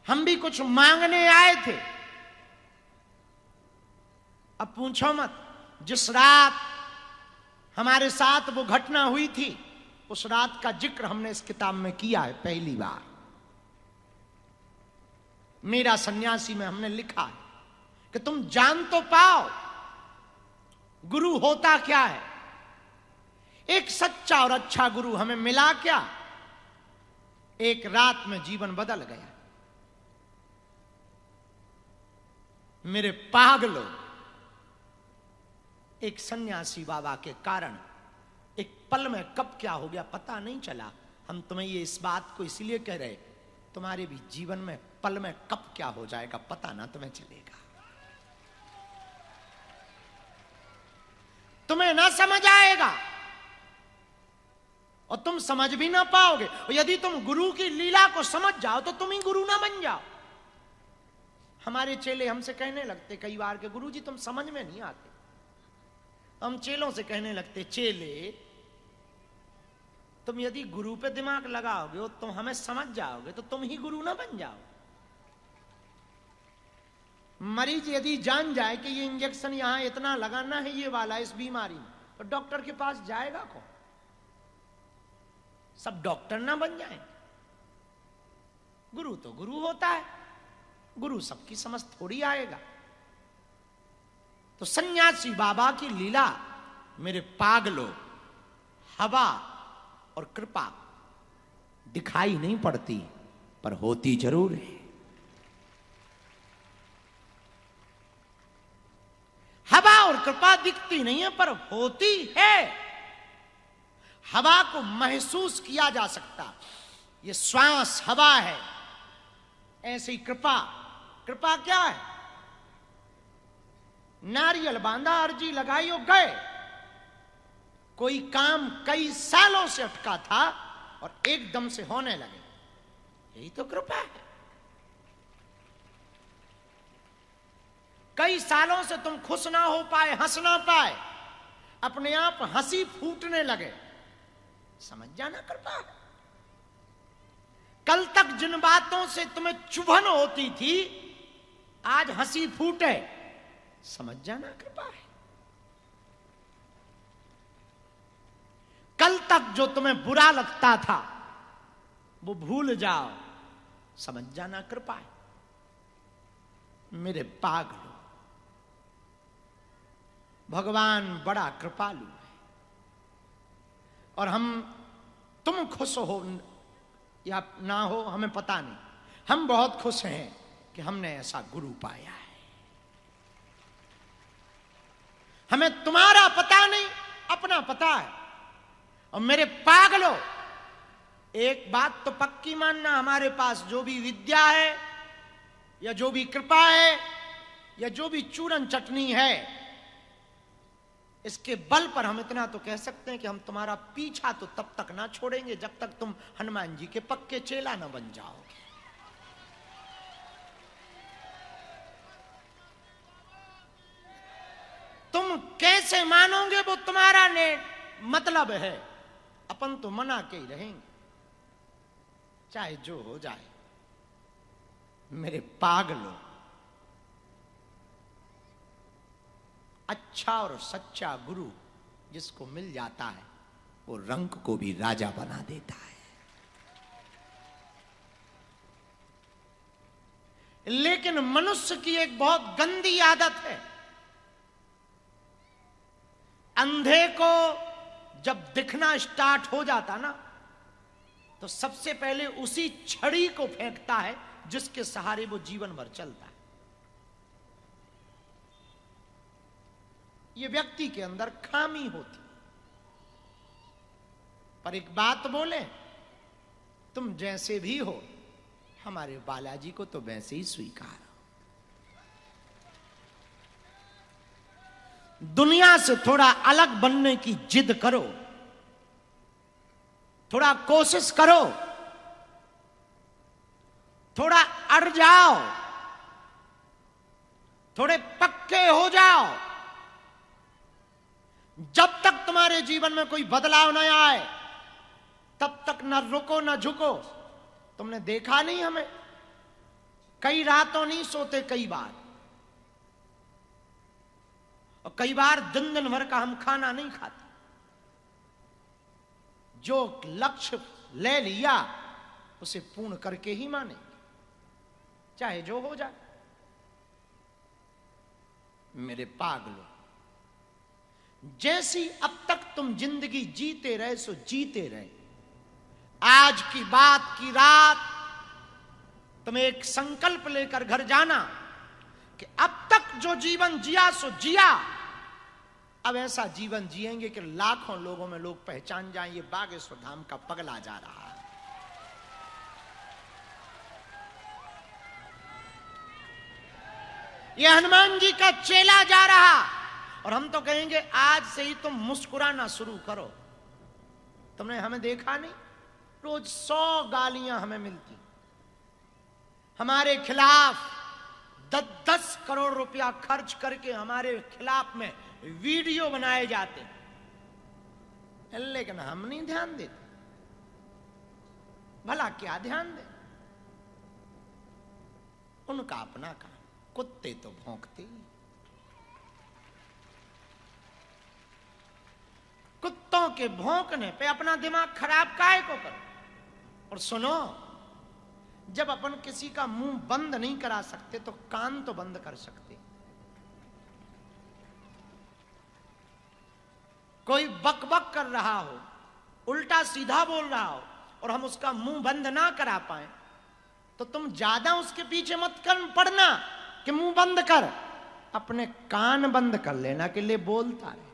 हम भी कुछ मांगने आए थे। अब पूछो मत, जिस रात हमारे साथ वो घटना हुई थी, उस रात का जिक्र हमने इस किताब में किया है पहली बार। मेरा सन्यासी में हमने लिखा है कि तुम जान तो पाओ गुरु होता क्या है। एक सच्चा और अच्छा गुरु हमें मिला क्या? एक रात में जीवन बदल गया। मेरे पागलों, एक सन्यासी बाबा के कारण एक पल में कब क्या हो गया पता नहीं चला। हम तुम्हें ये इस बात को इसलिए कह रहे, तुम्हारे भी जीवन में पल में कब क्या हो जाएगा पता ना तुम्हें चलेगा। तुम्हें ना समझ आएगा और तुम समझ भी ना पाओगे। और यदि तुम गुरु की लीला को समझ जाओ तो तुम ही गुरु ना बन जाओ। हमारे चेले हमसे कहने लगते कई बार के गुरु जी तुम समझ में नहीं आते। हम चेलों से कहने लगते, चेले तुम यदि गुरु पे दिमाग लगाओगे और तुम हमें समझ जाओगे तो तुम ही गुरु ना बन जाओ। मरीज यदि जान जाए कि ये इंजेक्शन यहां इतना लगाना है ये वाला इस बीमारी में, तो डॉक्टर के पास जाएगा कौन? सब डॉक्टर ना बन जाए। गुरु तो गुरु होता है, गुरु सबकी समझ थोड़ी आएगा। तो सन्यासी बाबा की लीला मेरे पागलों, हवा और कृपा दिखाई नहीं पड़ती पर होती जरूर है। हवा और कृपा दिखती नहीं है पर होती है। हवा को महसूस किया जा सकता, ये श्वास हवा है। ऐसी कृपा, कृपा क्या है? नारियल बांधा, अर्जी लगाई और गए। कोई काम कई सालों से अटका था और एकदम से होने लगे, यही तो कृपा है। कई सालों से तुम खुश ना हो पाए, हंस ना पाए, अपने आप हंसी फूटने लगे, समझ जाना कृपा है। कल तक जिन बातों से तुम्हें चुभन होती थी आज हंसी फूटे, समझ जाना कृपा है। कल तक जो तुम्हें बुरा लगता था वो भूल जाओ, समझ जाना कृपा है। मेरे पागलों, भगवान बड़ा कृपालु है और तुम खुश हो या ना हो हमें पता नहीं, हम बहुत खुश हैं कि हमने ऐसा गुरु पाया है। हमें तुम्हारा पता नहीं, अपना पता है। और मेरे पागलों, एक बात तो पक्की मानना, हमारे पास जो भी विद्या है या जो भी कृपा है या जो भी चूरन चटनी है, इसके बल पर हम इतना तो कह सकते हैं कि हम तुम्हारा पीछा तो तब तक ना छोड़ेंगे जब तक तुम हनुमान जी के पक्के चेला ना बन जाओगे। तुम कैसे मानोगे वो तुम्हारा ने मतलब है, अपन तो मना के ही रहेंगे चाहे जो हो जाए। मेरे पागलों, अच्छा और सच्चा गुरु जिसको मिल जाता है वो रंक को भी राजा बना देता है। लेकिन मनुष्य की एक बहुत गंदी आदत है, अंधे को जब दिखना स्टार्ट हो जाता ना तो सबसे पहले उसी छड़ी को फेंकता है जिसके सहारे वो जीवन भर चलता है। ये व्यक्ति के अंदर खामी होती। पर एक बात बोले, तुम जैसे भी हो हमारे बालाजी को तो वैसे ही स्वीकार हो। दुनिया से थोड़ा अलग बनने की जिद करो, थोड़ा कोशिश करो, थोड़ा अड़ जाओ, थोड़े पक्के हो जाओ। जब तक तुम्हारे जीवन में कोई बदलाव न आए तब तक न रुको न झुको। तुमने देखा नहीं, हमें कई रातों नहीं सोते, कई बार, और कई बार दिन दिन भर का हम खाना नहीं खाते। जो लक्ष्य ले लिया उसे पूर्ण करके ही मानेंगे, चाहे जो हो जाए। मेरे पागलों, जैसी अब तक तुम जिंदगी जीते रहे सो जीते रहे, आज की बात की रात तुम एक संकल्प लेकर घर जाना कि अब तक जो जीवन जिया सो जिया, अब ऐसा जीवन जिएंगे कि लाखों लोगों में लोग पहचान जाएं ये बागेश्वर धाम का पगला जा रहा है। ये हनुमान जी का चेला जा रहा। और हम तो कहेंगे आज से ही तुम मुस्कुराना शुरू करो। तुमने हमें देखा नहीं, रोज 100 गालियां हमें मिलती, हमारे खिलाफ 10-10 करोड़ रुपया खर्च करके हमारे खिलाफ में वीडियो बनाए जाते, लेकिन हम नहीं ध्यान देते। भला क्या ध्यान दे, उनका अपना काम, कुत्ते तो भौंकते ही। कुत्तों के भौंकने पे अपना दिमाग खराब काहे को करो। और सुनो, जब अपन किसी का मुंह बंद नहीं करा सकते तो कान तो बंद कर सकते। कोई बकबक कर रहा हो, उल्टा सीधा बोल रहा हो, और हम उसका मुंह बंद ना करा पाए तो तुम ज्यादा उसके पीछे मत कर पड़ना कि मुंह बंद कर, अपने कान बंद कर लेना कि ले बोलता रहे।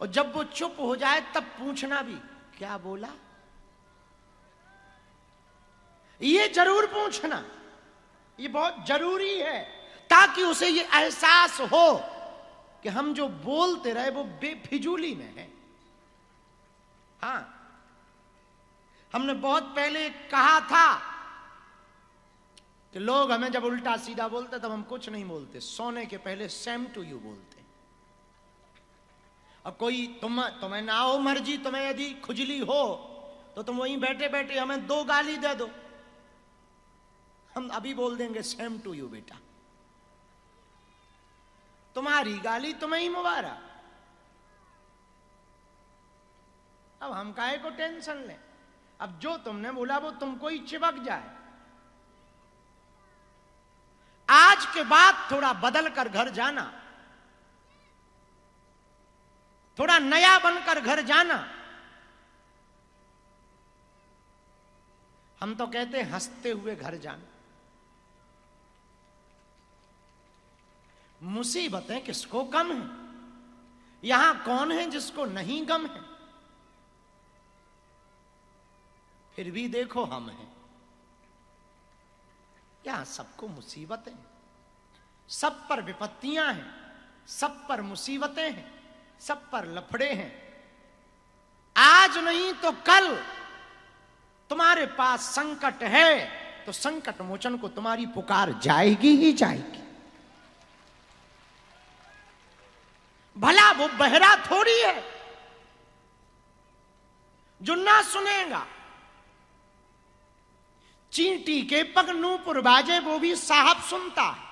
और जब वो चुप हो जाए तब पूछना भी क्या बोला, ये जरूर पूछना, ये बहुत जरूरी है, ताकि उसे ये एहसास हो कि हम जो बोलते रहे वो बेफिजूली में है। हां, हमने बहुत पहले कहा था कि लोग हमें जब उल्टा सीधा बोलते तब हम कुछ नहीं बोलते, सोने के पहले सेम टू यू बोलते। और कोई तुम्हें ना हो मर्जी, तुम्हें यदि खुजली हो तो तुम वहीं बैठे बैठे हमें 2 गाली दे दो, हम अभी बोल देंगे सेम टू यू बेटा, तुम्हारी गाली तुम्हें ही मुबारक। अब हम काहे को टेंशन लें, अब जो तुमने बोला वो तुमको ही चिपक जाए। आज के बाद थोड़ा बदल कर घर जाना, थोड़ा नया बनकर घर जाना। हम तो कहते हैं हंसते हुए घर जाना। मुसीबतें किसको कम है, यहां कौन है जिसको नहीं गम है। फिर भी देखो हम हैं, यहां सबको मुसीबतें हैं, सब पर विपत्तियां हैं, सब पर मुसीबतें हैं, सब पर लफड़े हैं। आज नहीं तो कल तुम्हारे पास संकट है तो संकट मोचन को तुम्हारी पुकार जाएगी ही जाएगी। भला वो बहरा थोड़ी है जो ना सुनेगा। चींटी के पग नूपुर बाजे वो भी साहब सुनता है,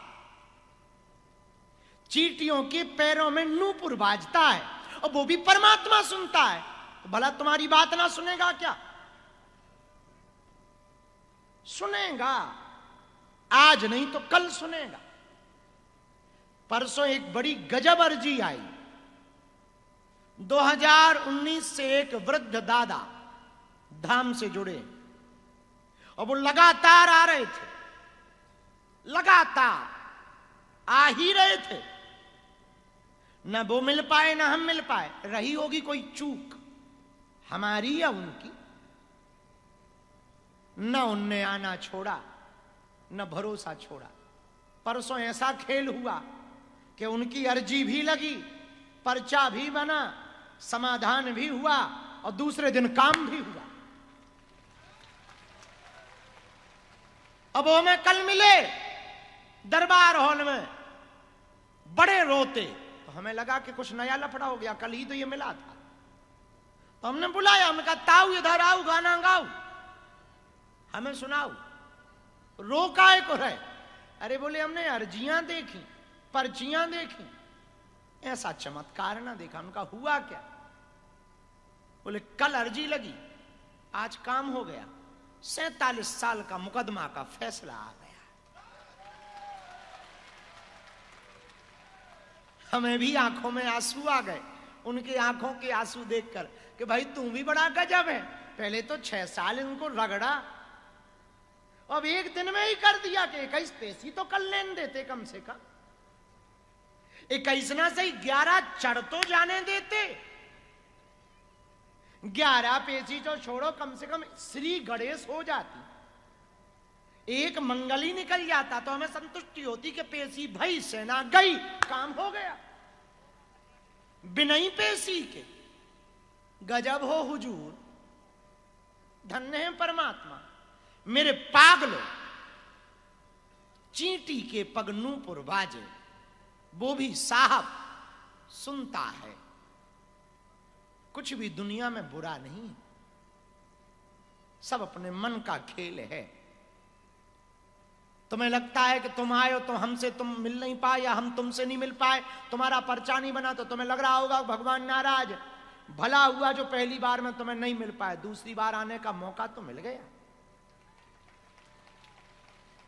चींटियों के पैरों में नूपुर बाजता है और वो भी परमात्मा सुनता है। तो भला तुम्हारी बात ना सुनेगा क्या? सुनेगा, आज नहीं तो कल सुनेगा। परसों एक बड़ी गजब अर्जी आई। 2019 से एक वृद्ध दादा धाम से जुड़े और वो लगातार आ रहे थे, लगातार आ ही रहे थे। न वो मिल पाए न हम मिल पाए। रही होगी कोई चूक हमारी या उनकी। न उनने आना छोड़ा न भरोसा छोड़ा। परसों ऐसा खेल हुआ कि उनकी अर्जी भी लगी, पर्चा भी बना, समाधान भी हुआ और दूसरे दिन काम भी हुआ। अब वो हमें कल मिले दरबार हॉल में, बड़े रोते। तो हमें लगा कि कुछ नया लफड़ा हो गया, कल ही तो ये मिला था। तो हमने बुलाया, हमने कहा ताऊ इधर आओ, गाना गाओ, हमें सुनाओ। रो काहे को रहे? अरे बोले हमने अर्जियां देखी, पर्चियां देखी, ऐसा चमत्कार ना देखा। उनका हुआ क्या? बोले कल अर्जी लगी, आज काम हो गया। 47 साल का मुकदमा का फैसला आ गया। हमें भी आंखों में आंसू आ गए, उनकी आंखों के आंसू देखकर कि भाई तू भी बड़ा गजब है। पहले तो 6 साल इनको रगड़ा, अब एक दिन में ही कर दिया कि 21 पेशी तो कल लेन देते कम से कम। 21 ना सही 11 चढ़ तो जाने देते। 11 पेशी जो छोड़ो, कम से कम श्री गणेश हो जाती, एक मंगल ही निकल जाता तो हमें संतुष्टि होती कि पेशी भई सेना गई, काम हो गया। बिना पेशी के गजब हो हुजूर, धन्य है परमात्मा। मेरे पागलो, चींटी के पग नूपुर बाजे वो भी साहब सुनता है। कुछ भी दुनिया में बुरा नहीं, सब अपने मन का खेल है। तुम्हें लगता है कि तुम आए हो तो हमसे तुम मिल नहीं पाए या हम तुमसे नहीं मिल पाए, तुम्हारा पर्चा नहीं बना तो तुम्हें लग रहा होगा भगवान नाराज। भला हुआ जो पहली बार में तुम्हें नहीं मिल पाए, दूसरी बार आने का मौका तो मिल गया,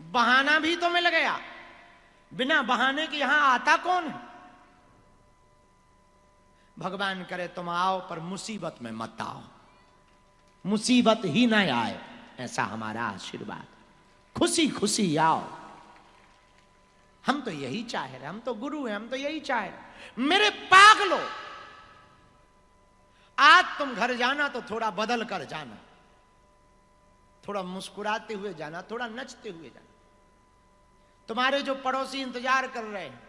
बहाना भी तो मिल गया। बिना बहाने के यहां आता कौन है? भगवान करे तुम आओ पर मुसीबत में मत आओ, मुसीबत ही ना आए, ऐसा हमारा आशीर्वाद। खुशी खुशी आओ, हम तो यही चाह रहे, हम तो गुरु हैं, हम तो यही चाह रहे। मेरे पागलो, आज तुम घर जाना तो थोड़ा बदल कर जाना, थोड़ा मुस्कुराते हुए जाना, थोड़ा नचते हुए जाना। तुम्हारे जो पड़ोसी इंतजार कर रहे हैं,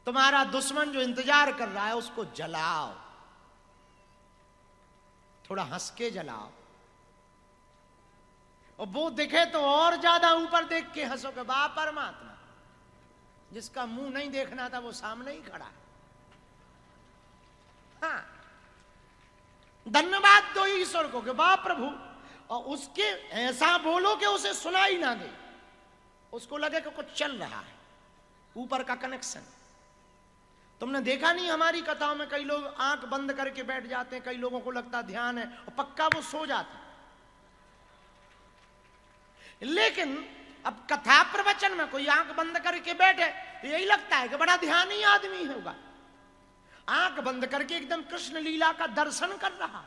तुम्हारा दुश्मन जो इंतजार कर रहा है, उसको जलाओ, थोड़ा हंस के जलाओ। और वो दिखे तो और ज्यादा ऊपर देख के हंसोगे, वाह परमात्मा, जिसका मुंह नहीं देखना था वो सामने ही खड़ा है। हाँ, धन्यवाद दो ईश्वर को कि वाह प्रभु, और उसके ऐसा बोलो कि उसे सुनाई ना दे, उसको लगे कि कुछ चल रहा है, ऊपर का कनेक्शन। तुमने देखा नहीं हमारी कथाओं में कई लोग आंख बंद करके बैठ जाते हैं, कई लोगों को लगता ध्यान है और पक्का वो सो जाते। लेकिन अब कथा प्रवचन में कोई आंख बंद करके बैठे तो यही लगता है कि बड़ा ध्यानी आदमी होगा, आंख बंद करके एकदम कृष्ण लीला का दर्शन कर रहा।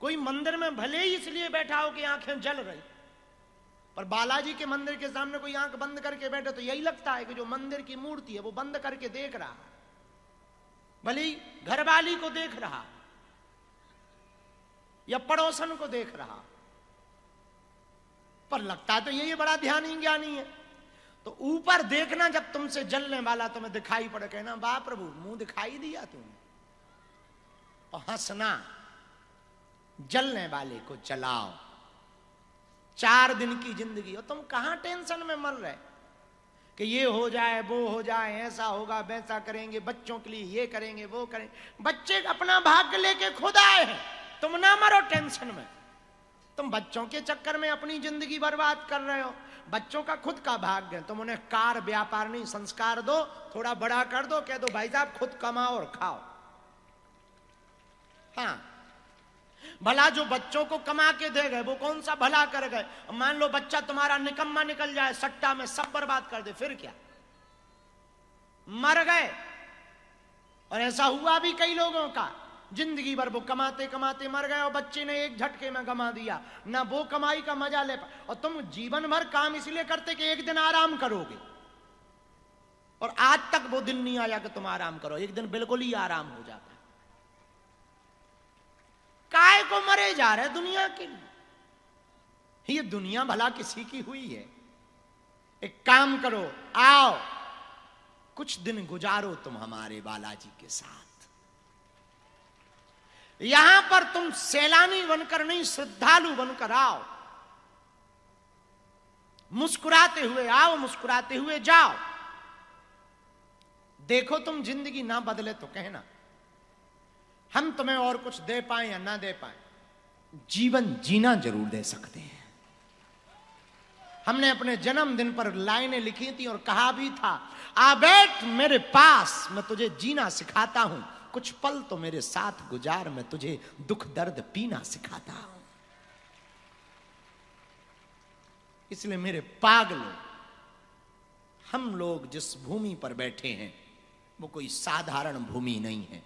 कोई मंदिर में भले ही इसलिए बैठा हो कि आंखें जल रही, पर बालाजी के मंदिर के सामने कोई आंख बंद करके बैठे तो यही लगता है कि जो मंदिर की मूर्ति है वो बंद करके देख रहा, भले ही घरवाली को देख रहा या पड़ोसन को देख रहा, पर लगता तो यही बड़ा ध्यानी ज्ञानी है। तो ऊपर देखना जब तुमसे जलने वाला तुम्हें दिखाई पड़े, कहना वाह प्रभु मुंह दिखाई दिया तुमने, और हंसना, जलने वाले को जलाओ। 4 दिन की जिंदगी और तुम कहां टेंशन में मर रहे कि ये हो जाए वो हो जाए, ऐसा होगा वैसा करेंगे, बच्चों के लिए ये करेंगे वो करेंगे। बच्चे अपना भाग्य लेके खुद आए हैं, तुम ना मरो टेंशन में। तुम बच्चों के चक्कर में अपनी जिंदगी बर्बाद कर रहे हो। बच्चों का खुद का भाग्य है, तुम उन्हें कार व्यापार नहीं संस्कार दो, थोड़ा बड़ा कर दो, कह दो भाई साहब खुद कमाओ और खाओ। हाँ, भला जो बच्चों को कमा के दे गए वो कौन सा भला कर गए। मान लो बच्चा तुम्हारा निकम्मा निकल जाए, सट्टा में सब बर्बाद कर दे, फिर क्या, मर गए। और ऐसा हुआ भी कई लोगों का, जिंदगी भर वो कमाते कमाते मर गए और बच्चे ने एक झटके में गमा दिया, ना वो कमाई का मजा ले पाए। और तुम जीवन भर काम इसलिए करते कि एक दिन आराम करोगे, और आज तक वो दिन नहीं आया कि तुम आराम करो। एक दिन बिल्कुल ही आराम हो जाता है। काय को मरे जा रहे दुनिया के लिए? ये दुनिया भला किसी की हुई है? एक काम करो, आओ कुछ दिन गुजारो तुम हमारे बालाजी के साथ। यहां पर तुम सैलानी बनकर नहीं, श्रद्धालु बनकर आओ। मुस्कुराते हुए आओ, मुस्कुराते हुए जाओ। देखो तुम जिंदगी ना बदले तो कहना, हम तुम्हें और कुछ दे पाए या ना दे पाए, जीवन जीना जरूर दे सकते हैं। हमने अपने जन्मदिन पर लाइनें लिखी थी और कहा भी था, आ बैठ मेरे पास, मैं तुझे जीना सिखाता हूं, कुछ पल तो मेरे साथ गुजार, मैं तुझे दुख दर्द पीना सिखाता हूं। इसलिए मेरे पागलों, हम लोग जिस भूमि पर बैठे हैं वो कोई साधारण भूमि नहीं है।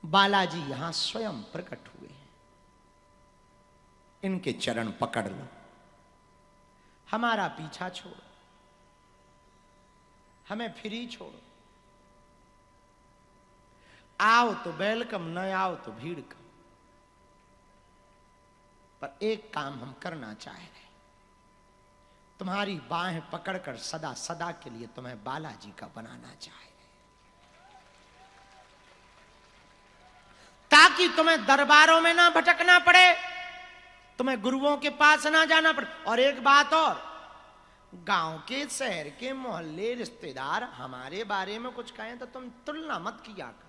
बालाजी यहां स्वयं प्रकट हुए हैं, इनके चरण पकड़ लो, हमारा पीछा छोड़ो, हमें फ्री छोड़ो। आओ तो वेलकम, न आओ तो भीड़ कम। पर एक काम हम करना चाह रहे, तुम्हारी बाहें पकड़कर सदा सदा के लिए तुम्हें बालाजी का बनाना चाह रहे, ताकि तुम्हें दरबारों में ना भटकना पड़े, तुम्हें गुरुओं के पास ना जाना पड़े। और एक बात और, गांव के, शहर के, मोहल्ले, रिश्तेदार हमारे बारे में कुछ कहें तो तुम तुलना मत किया कर,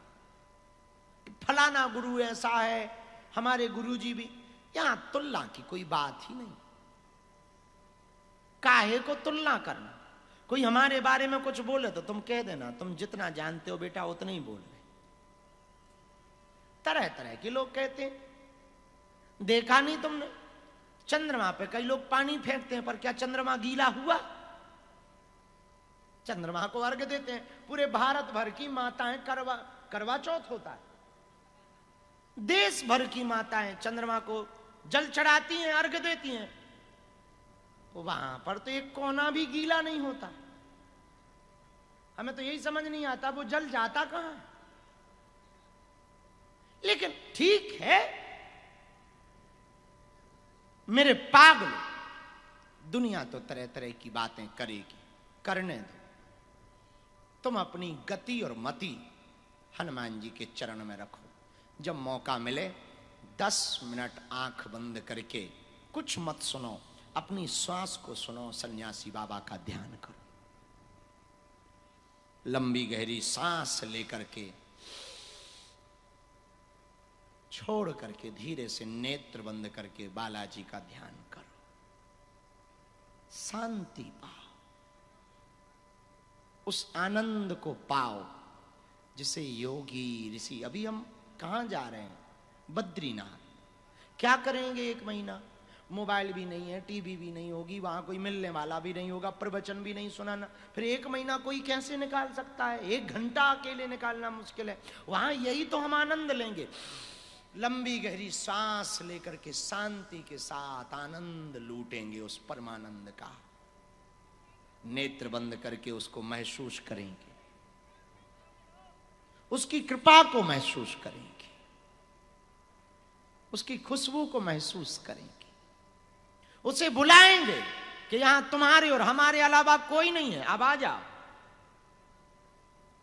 फलाना गुरु ऐसा है, हमारे गुरुजी भी। यहां तुलना की कोई बात ही नहीं। काहे को तुलना करना? कोई हमारे बारे में कुछ बोले तो तुम कह देना, तुम जितना जानते हो बेटा उतना ही बोल रहे। तरह तरह के लोग कहते हैं, देखा नहीं तुमने, चंद्रमा पे कई लोग पानी फेंकते हैं, पर क्या चंद्रमा गीला हुआ? चंद्रमा को अर्घ देते हैं। पूरे भारत भर की माताएं करवा चौथ होता है, देश भर की माताएं चंद्रमा को जल चढ़ाती हैं, अर्घ देती हैं, तो वहां पर तो एक कोना भी गीला नहीं होता। हमें तो यही समझ नहीं आता वो जल जाता कहां है। लेकिन ठीक है मेरे पागल, दुनिया तो तरह तरह की बातें करेगी, करने दो। तुम अपनी गति और मति हनुमान जी के चरण में रखो। जब मौका मिले 10 मिनट आंख बंद करके कुछ मत सुनो, अपनी श्वास को सुनो, सन्यासी बाबा का ध्यान करो। लंबी गहरी सांस लेकर के छोड़ करके धीरे से नेत्र बंद करके बालाजी का ध्यान करो, शांति पाओ, उस आनंद को पाओ जिसे योगी ऋषि। अभी हम कहां जा रहे हैं? बद्रीनाथ। क्या करेंगे 1 महीना? मोबाइल भी नहीं है, टीवी भी नहीं होगी, वहां कोई मिलने वाला भी नहीं होगा, प्रवचन भी नहीं सुनाना। फिर 1 महीना कोई कैसे निकाल सकता है? 1 घंटा अकेले निकालना मुश्किल है। वहां यही तो हम आनंद लेंगे। लंबी गहरी सांस लेकर के शांति के साथ आनंद लूटेंगे उस परमानंद का। नेत्र बंद करके उसको महसूस करेंगे, उसकी कृपा को महसूस करेंगे, उसकी खुशबू को महसूस करेंगे, उसे बुलाएंगे कि यहां तुम्हारे और हमारे अलावा कोई नहीं है, अब आ जाओ,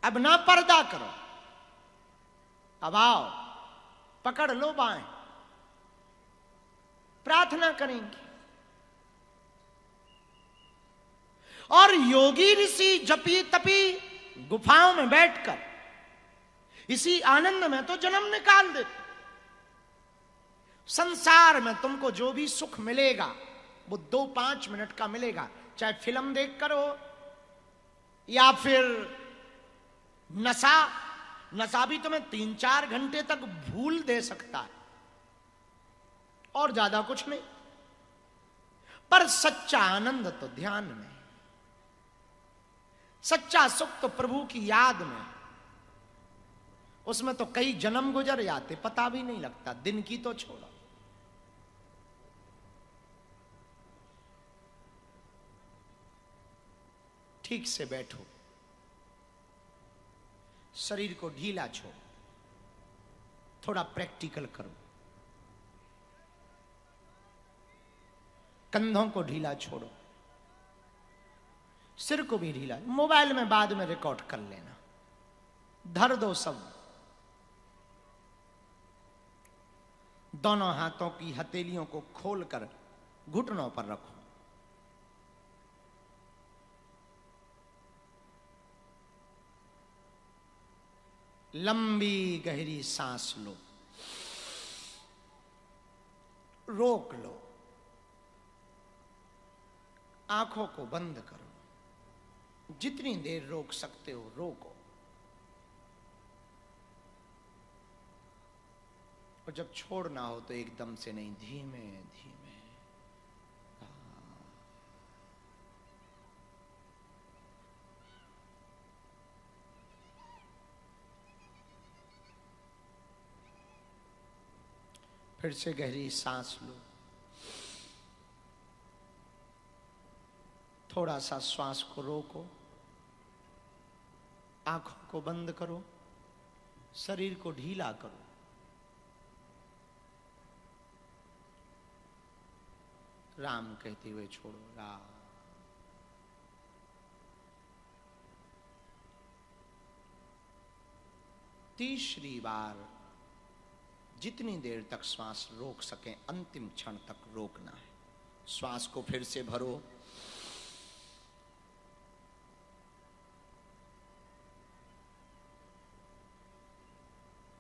अब ना पर्दा करो, अब आओ, पकड़ लो बाएं। प्रार्थना करेंगे। और योगी ऋषि जपी तपी गुफाओं में बैठकर इसी आनंद में तो जन्म निकाल देते। संसार में तुमको जो भी सुख मिलेगा वो 2-5 मिनट का मिलेगा, चाहे फिल्म देखकर हो या फिर नशा। नशा भी तुम्हें 3-4 घंटे तक भूल दे सकता है और ज्यादा कुछ नहीं। पर सच्चा आनंद तो ध्यान में, सच्चा सुख तो प्रभु की याद में। उसमें तो कई जन्म गुजर जाते, पता भी नहीं लगता, दिन की तो छोड़ो। ठीक से बैठो, शरीर को ढीला छोड़ो, थोड़ा प्रैक्टिकल करो, कंधों को ढीला छोड़ो, सिर को भी ढीला। मोबाइल में बाद में रिकॉर्ड कर लेना, धर दो सब। दोनों हाथों की हथेलियों को खोलकर घुटनों पर रखो। लंबी गहरी सांस लो, रोक लो, आंखों को बंद करो, जितनी देर रोक सकते हो रोको। और जब छोड़ना हो तो एकदम से नहीं, धीमे धीमे। फिर से गहरी सांस लो, थोड़ा सा श्वास को रोको, आंखों को बंद करो, शरीर को ढीला करो। राम कहते हुए छोड़ो, राम। तीसरी बार जितनी देर तक श्वास रोक सकें अंतिम क्षण तक रोकना है। श्वास को फिर से भरो,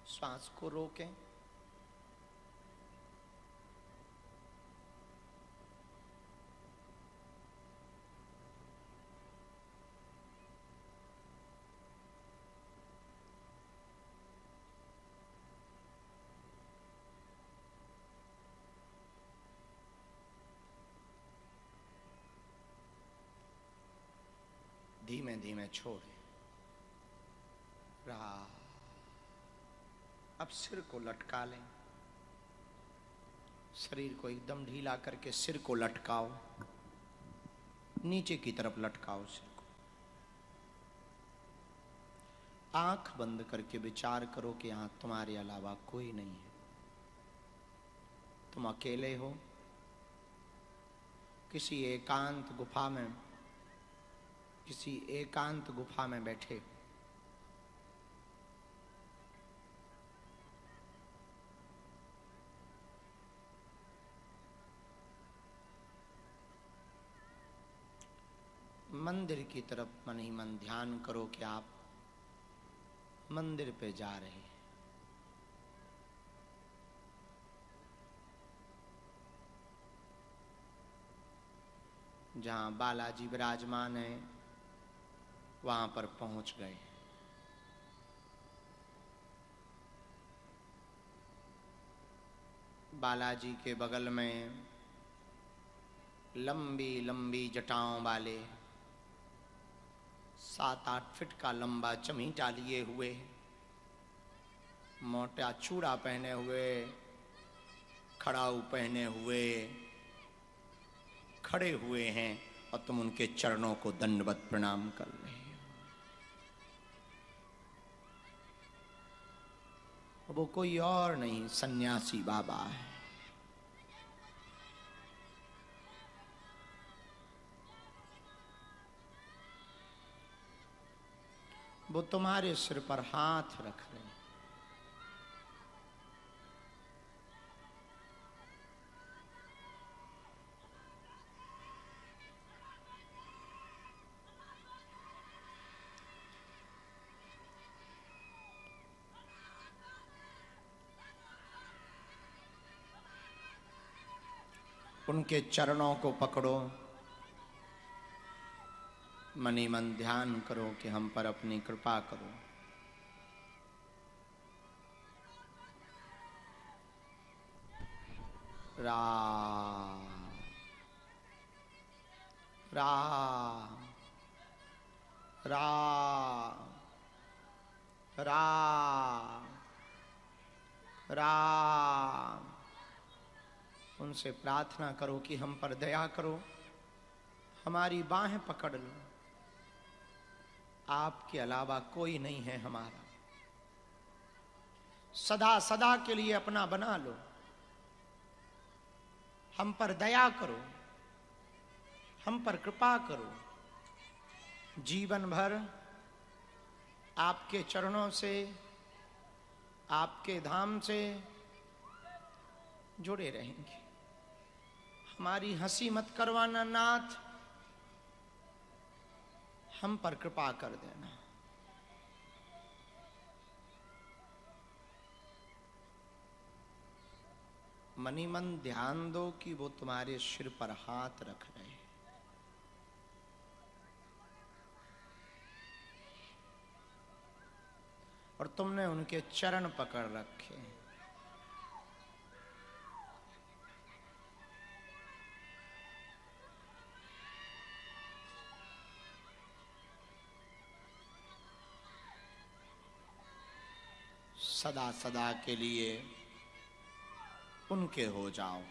श्वास को रोकें, धीमे धीमे छोड़े। रहा। अब सिर को लटका लें, शरीर को एकदम ढीला करके सिर को लटकाओ, नीचे की तरफ लटकाओ सिर को। आंख बंद करके विचार करो कि यहां तुम्हारे अलावा कोई नहीं है, तुम अकेले हो, किसी एकांत गुफा में, किसी एकांत गुफा में बैठे। मंदिर की तरफ मन ही मन ध्यान करो कि आप मंदिर पे जा रहे हैं। जहां बालाजी विराजमान है वहां पर पहुंच गए। बालाजी के बगल में लंबी लंबी जटाओं वाले 7-8 फीट का लंबा चमीटा लिए हुए, मोटा चूड़ा पहने हुए, खड़ाऊ पहने हुए खड़े हुए हैं और तुम उनके चरणों को दंडवत प्रणाम कर रहे हो। वो कोई और नहीं, सन्यासी बाबा है। वो तुम्हारे सिर पर हाथ रख रहे हैं। उनके चरणों को पकड़ो, मनी मन ध्यान करो कि हम पर अपनी कृपा करो। राम राम राम राम राम। उनसे प्रार्थना करो कि हम पर दया करो, हमारी बाहें पकड़ लो। आपके अलावा कोई नहीं है हमारा, सदा सदा के लिए अपना बना लो। हम पर दया करो, हम पर कृपा करो। जीवन भर आपके चरणों से, आपके धाम से जुड़े रहेंगे। हमारी हंसी मत करवाना नाथ, हम पर कृपा कर देना। मनी मन ध्यान दो कि वो तुम्हारे सिर पर हाथ रख रहे हैं। और तुमने उनके चरण पकड़ रखे हैं। सदा सदा के लिए उनके हो जाओ।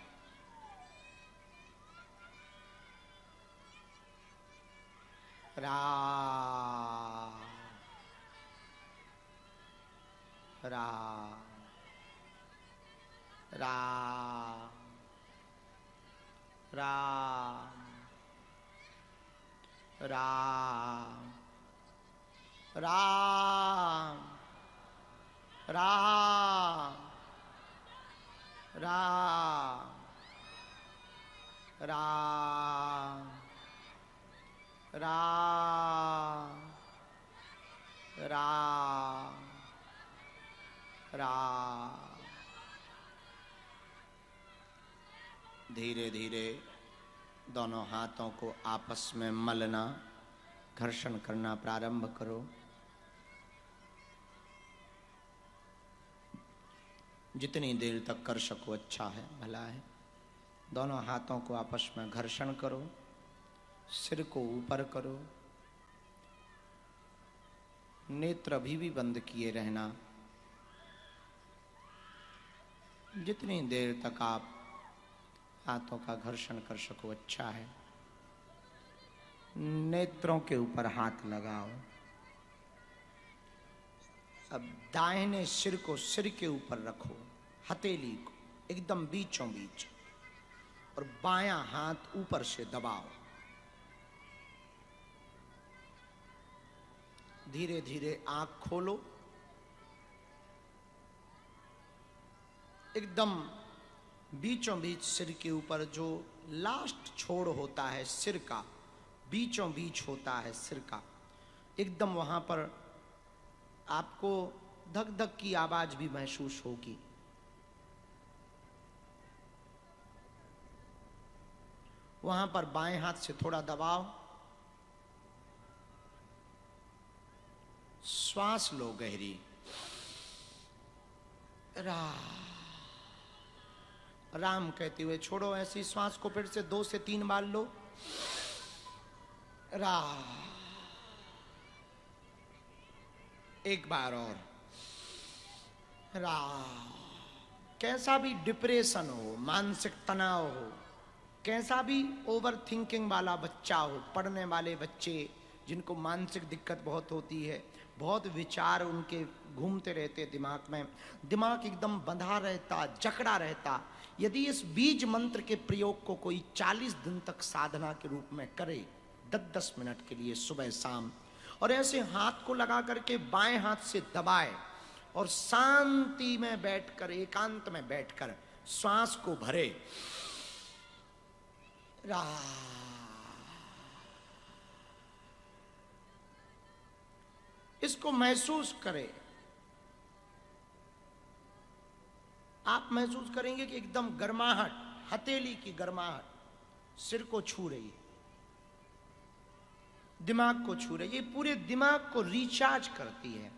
राम राम राम राम राम राम राम राम राम राम राम राम। धीरे धीरे दोनों हाथों को आपस में मलना, घर्षण करना प्रारंभ करो। जितनी देर तक कर सको अच्छा है, भला है। दोनों हाथों को आपस में घर्षण करो, सिर को ऊपर करो, नेत्र अभी भी बंद किए रहना। जितनी देर तक आप हाथों का घर्षण कर सको अच्छा है। नेत्रों के ऊपर हाथ लगाओ। अब दाहिने सिर को सिर के ऊपर रखो, हथेली को एकदम बीचों बीच, और बायां हाथ ऊपर से दबाओ। धीरे धीरे आंख खोलो। एकदम बीचों बीच सिर के ऊपर जो लास्ट छोड़ होता है सिर का, बीचों बीच होता है सिर का, एकदम वहां पर आपको धक धक की आवाज भी महसूस होगी। वहां पर बाएं हाथ से थोड़ा दबाओ, श्वास लो गहरी, राम कहते हुए छोड़ो। ऐसी श्वास को फिर से 2 से 3 बार लो, रा। एक बार और, रा। कैसा भी डिप्रेशन हो, मानसिक तनाव हो, कैसा भी ओवर थिंकिंग वाला बच्चा हो, पढ़ने वाले बच्चे जिनको मानसिक दिक्कत बहुत होती है, बहुत विचार उनके घूमते रहते दिमाग में, दिमाग एकदम बंधा रहता, जकड़ा रहता, यदि इस बीज मंत्र के प्रयोग को कोई 40 दिन तक साधना के रूप में करे, 10-10 मिनट के लिए सुबह शाम, और ऐसे हाथ को लगा करके बाएं हाथ से दबाए और शांति में बैठकर, एकांत में बैठकर श्वास को भरे, इसको महसूस करें। आप महसूस करेंगे कि एकदम गर्माहट, हथेली की गर्माहट सिर को छू रही है, दिमाग को छू रही है, ये पूरे दिमाग को रिचार्ज करती है।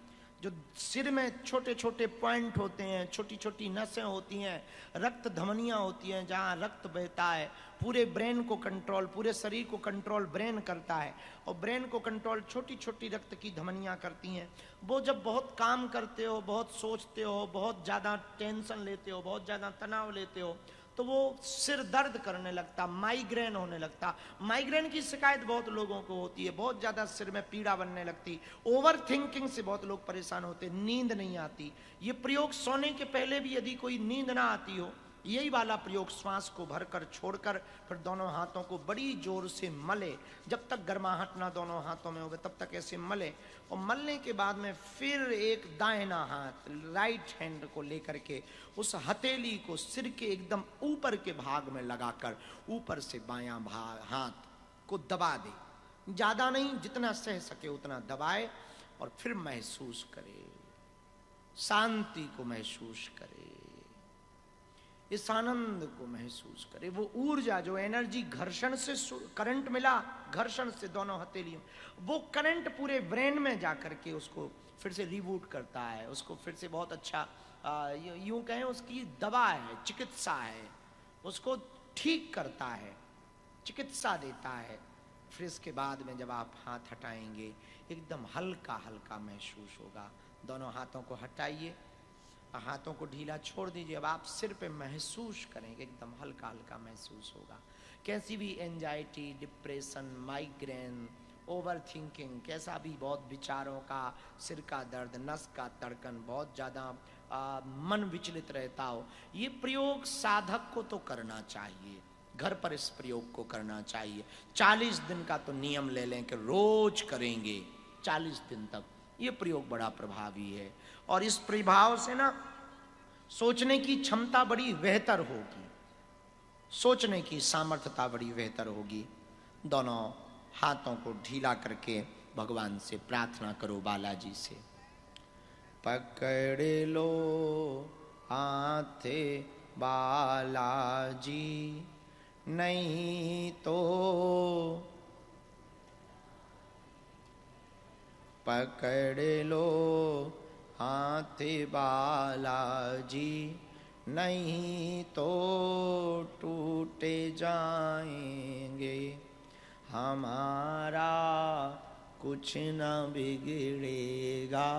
जो सिर में छोटे छोटे पॉइंट होते हैं, छोटी छोटी नसें होती हैं, रक्त धमनियां होती हैं, जहां रक्त बहता है, पूरे ब्रेन को कंट्रोल, पूरे शरीर को कंट्रोल ब्रेन करता है, और ब्रेन को कंट्रोल छोटी छोटी रक्त की धमनियां करती हैं। वो जब बहुत काम करते हो, बहुत सोचते हो, बहुत ज़्यादा टेंशन लेते हो, बहुत ज़्यादा तनाव लेते हो, तो वो सिर दर्द करने लगता, माइग्रेन होने लगता। माइग्रेन की शिकायत बहुत लोगों को होती है, बहुत ज़्यादा सिर में पीड़ा बनने लगती, ओवर थिंकिंग से बहुत लोग परेशान होते, नींद नहीं आती। ये प्रयोग सोने के पहले भी यदि कोई नींद ना आती हो, यही वाला प्रयोग श्वास को भरकर छोड़कर फिर दोनों हाथों को बड़ी जोर से मले, जब तक गर्माहट ना दोनों हाथों में होवे तब तक ऐसे मले, और मलने के बाद में फिर एक दाहिना हाथ, राइट हैंड को लेकर के उस हथेली को सिर के एकदम ऊपर के भाग में लगाकर ऊपर से बायां हाथ को दबा दे, ज्यादा नहीं, जितना सह सके उतना दबाए, और फिर महसूस करे, शांति को महसूस करे, इस आनंद को महसूस करे। वो ऊर्जा, जो एनर्जी घर्षण से करंट मिला, घर्षण से दोनों हथेलियों, वो करंट पूरे ब्रेन में जाकर के उसको फिर से रिबूट करता है, उसको फिर से बहुत अच्छा, यूं कहें उसकी दवा है, चिकित्सा है, उसको ठीक करता है, चिकित्सा देता है। फिर इसके बाद में जब आप हाथ हटाएंगे एकदम हल्का हल्का महसूस होगा। दोनों हाथों को हटाइए, हाथों को ढीला छोड़ दीजिए। अब आप सिर पे महसूस करेंगे, एकदम हल्का हल्का महसूस होगा। कैसी भी anxiety, depression, migraine, over thinking, कैसा भी बहुत विचारों का, सिर का दर्द, नस का धड़कन, बहुत ज़्यादा मन विचलित रहता हो, ये प्रयोग साधक को तो करना चाहिए, घर पर इस प्रयोग को करना चाहिए। 40 दिन का तो नियम ले लें कि रोज करेंगे 40 दिन तक, ये प्रयोग बड़ा प्रभावी है। और इस प्रभाव से ना सोचने की क्षमता बड़ी बेहतर होगी, सोचने की सामर्थ्यता बड़ी बेहतर होगी। दोनों हाथों को ढीला करके भगवान से प्रार्थना करो, बालाजी से। पकड़ लो हाथे बालाजी, नहीं तो पकड़ लो हाथ बालाजी, नहीं तो टूटे जाएंगे, हमारा कुछ न बिगड़ेगा,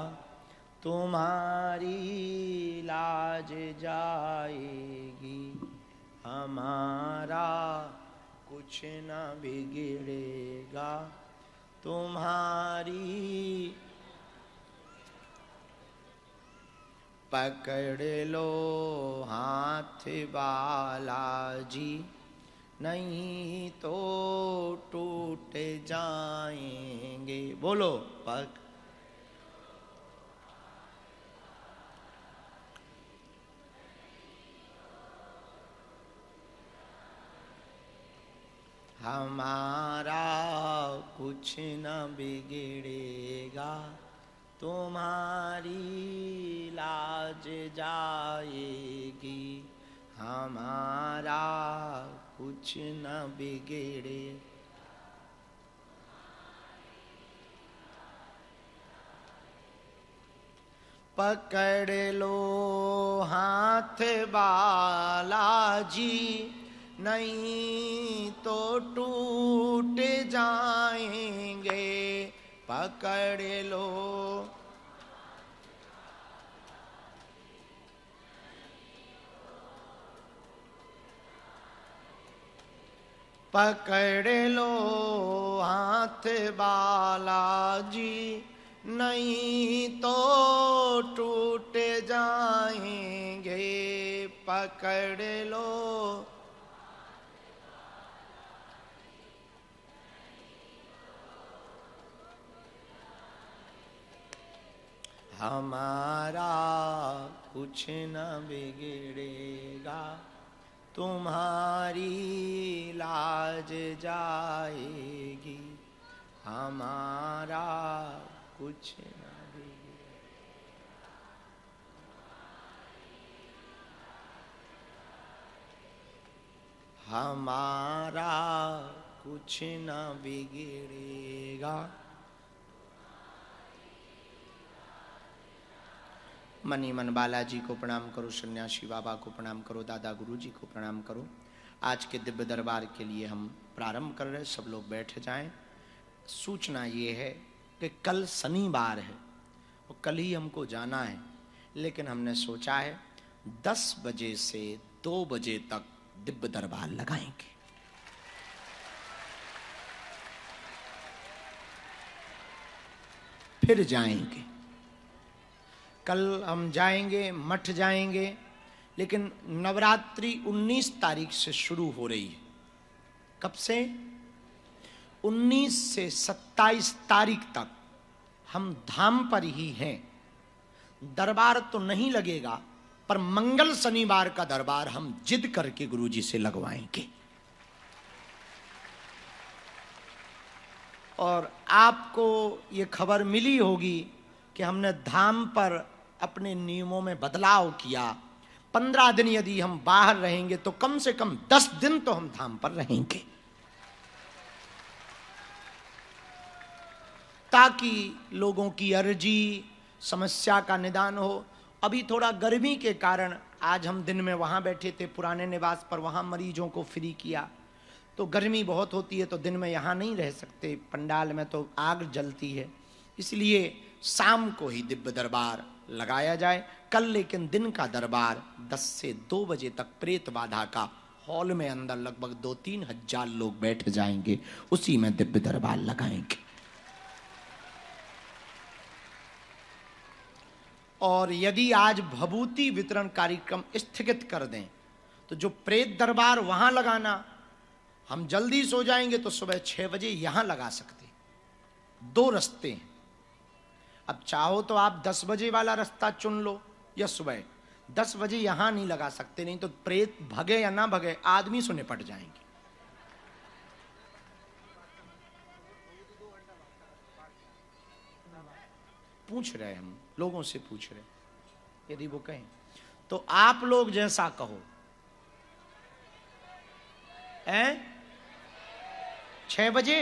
तुम्हारी लाज जाएगी, हमारा कुछ न बिगड़ेगा, तुम्हारी। पकड़ लो हाथ बालाजी, नहीं तो टूट जाएंगे। बोलो, पक हमारा कुछ न बिगड़ेगा, तुम्हारी लाज जाएगी, हमारा कुछ न बिगड़े। पकड़ लो हाथ बालाजी, नहीं तो टूट जाएंगे। पकड़ लो पकड़ लो हाथ बालाजी, नहीं तो टूट जाएंगे। पकड़ लो हमारा कुछ न बिगड़ेगा, तुम्हारी लाज जाएगी। हमारा कुछ न बिगड़ेगा। हमारा कुछ न बिगड़ेगा। मनी मन बालाजी को प्रणाम करो, सन्यासी बाबा को प्रणाम करो, दादा गुरु जी को प्रणाम करो। आज के दिव्य दरबार के लिए हम प्रारंभ कर रहे हैं, सब लोग बैठ जाएं। सूचना ये है कि कल शनिवार है और कल ही हमको जाना है, लेकिन हमने सोचा है 10 बजे से 2 बजे तक दिव्य दरबार लगाएंगे। फिर जाएंगे। कल हम जाएंगे, मठ जाएंगे, लेकिन नवरात्रि 19 तारीख से शुरू हो रही है। कब से? 19 से 27 तारीख तक हम धाम पर ही हैं। दरबार तो नहीं लगेगा, पर मंगल शनिवार का दरबार हम जिद करके गुरुजी से लगवाएंगे। और आपको ये खबर मिली होगी कि हमने धाम पर अपने नियमों में बदलाव किया। 15 दिन यदि हम बाहर रहेंगे तो कम से कम 10 दिन तो हम धाम पर रहेंगे, ताकि लोगों की अर्जी समस्या का निदान हो। अभी थोड़ा गर्मी के कारण आज हम दिन में वहां बैठे थे पुराने निवास पर, वहां मरीजों को फ्री किया। तो गर्मी बहुत होती है तो दिन में यहां नहीं रह सकते, पंडाल में तो आग जलती है, इसलिए शाम को ही दिव्य दरबार लगाया जाए। कल लेकिन दिन का दरबार 10 से 2 बजे तक प्रेत बाधा का हॉल में अंदर लगभग 2-3 हजार लोग बैठ जाएंगे, उसी में दिव्य दरबार लगाएंगे। और यदि आज भभूति वितरण कार्यक्रम स्थगित कर दें तो जो प्रेत दरबार वहां लगाना, हम जल्दी सो जाएंगे तो सुबह 6 बजे यहां लगा सकते। 2 रास्ते हैं। अब चाहो तो आप 10 बजे वाला रास्ता चुन लो, या सुबह 10 बजे यहां नहीं लगा सकते, नहीं तो प्रेत भगे या ना भगे आदमी से निपट जाएंगे। पूछ रहे, हम लोगों से पूछ रहे, यदि वो कहें तो आप लोग जैसा कहो। 6 बजे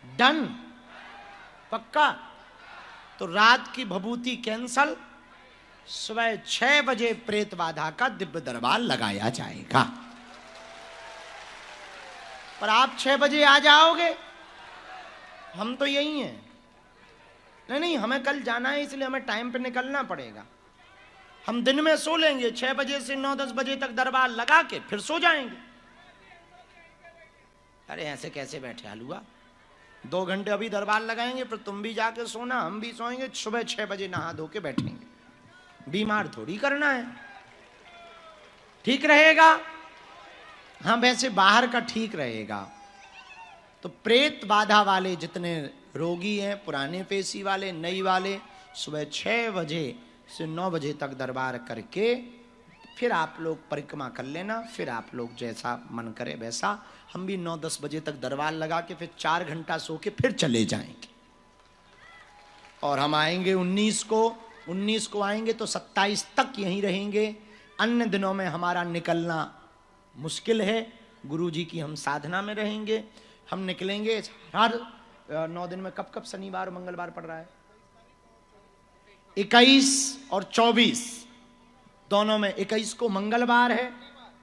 डन, पक्का? तो रात की भभूति कैंसल, सुबह 6 बजे प्रेत बाधा का दिव्य दरबार लगाया जाएगा। पर आप 6 बजे आ जाओगे, हम तो यही हैं। नहीं, हमें कल जाना है, इसलिए हमें टाइम पे निकलना पड़ेगा। हम दिन में सो लेंगे, 6 बजे से 9-10 बजे तक दरबार लगा के फिर सो जाएंगे। अरे ऐसे कैसे बैठे हलुआ? 2 घंटे अभी दरबार लगाएंगे, फिर तुम भी जाके सोना, हम भी सोएंगे, सुबह 6 बजे नहा धो के बैठेंगे। बीमार थोड़ी करना है। ठीक रहेगा? हाँ, वैसे बाहर का ठीक रहेगा। तो प्रेत बाधा वाले जितने रोगी हैं, पुराने पेशी वाले, नई वाले, सुबह 6 बजे से 9 बजे तक दरबार करके फिर आप लोग परिक्रमा कर लेना। फिर आप लोग जैसा मन करे वैसा। हम भी 9-10 बजे तक दरबार लगा के फिर 4 घंटा सो के फिर चले जाएंगे। और हम आएंगे 19 को आएंगे तो 27 तक यहीं रहेंगे। अन्य दिनों में हमारा निकलना मुश्किल है। गुरु जी की हम साधना में रहेंगे। हम निकलेंगे हर 9 दिन में। कब कब शनिवार और मंगलवार पड़ रहा है? 21 और 24 दोनों में। 21 को मंगलवार है,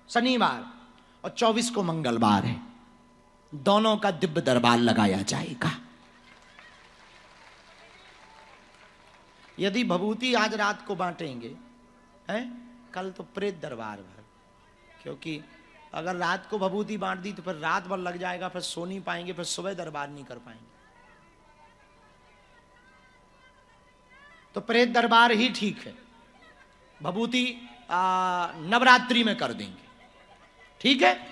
शनिवार, और 24 को मंगलवार है। दोनों का दिव्य दरबार लगाया जाएगा। यदि भभूति आज रात को बांटेंगे हैं, कल तो प्रेत दरबार भर, क्योंकि अगर रात को भभूति बांट दी तो फिर रात भर लग जाएगा, फिर सो नहीं पाएंगे, फिर सुबह दरबार नहीं कर पाएंगे। तो प्रेत दरबार ही ठीक है। भभूति नवरात्रि में कर देंगे, ठीक है।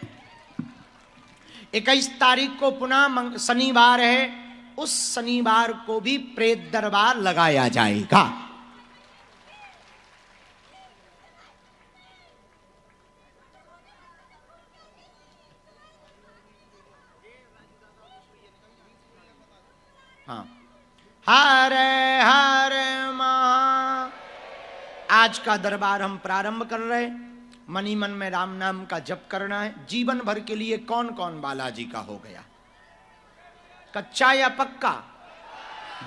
21 तारीख को पुनः शनिवार है, उस शनिवार को भी प्रेत दरबार लगाया जाएगा। हाँ, हरे हरे महा। आज का दरबार हम प्रारंभ कर रहे हैं। मनी मन में राम नाम का जप करना है। जीवन भर के लिए कौन कौन बालाजी का हो गया? कच्चा या पक्का?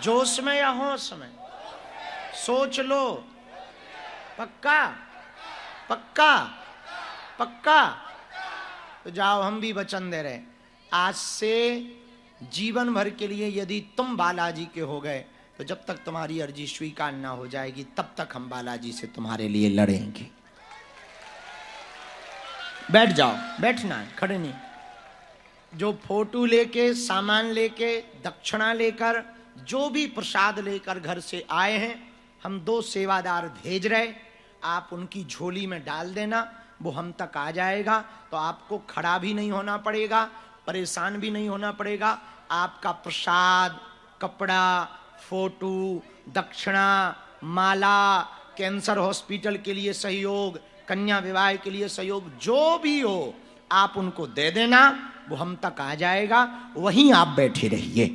जोश में या होश में? सोच लो। पक्का? पक्का? पक्का? तो जाओ, हम भी वचन दे रहे, आज से जीवन भर के लिए यदि तुम बालाजी के हो गए तो जब तक तुम्हारी अर्जी स्वीकार ना हो जाएगी तब तक हम बालाजी से तुम्हारे लिए लड़ेंगे। बैठ जाओ, बैठना है, खड़े नहीं। जो फोटो लेके, सामान लेके, दक्षिणा लेकर, जो भी प्रसाद लेकर घर से आए हैं, हम 2 सेवादार भेज रहे, आप उनकी झोली में डाल देना। वो हम तक आ जाएगा तो आपको खड़ा भी नहीं होना पड़ेगा, परेशान भी नहीं होना पड़ेगा। आपका प्रसाद, कपड़ा, फोटो, दक्षिणा, माला, कैंसर हॉस्पिटल के लिए सहयोग, कन्या विवाह के लिए सहयोग, जो भी हो आप उनको दे देना, वो हम तक आ जाएगा। वहीं आप बैठे रहिए।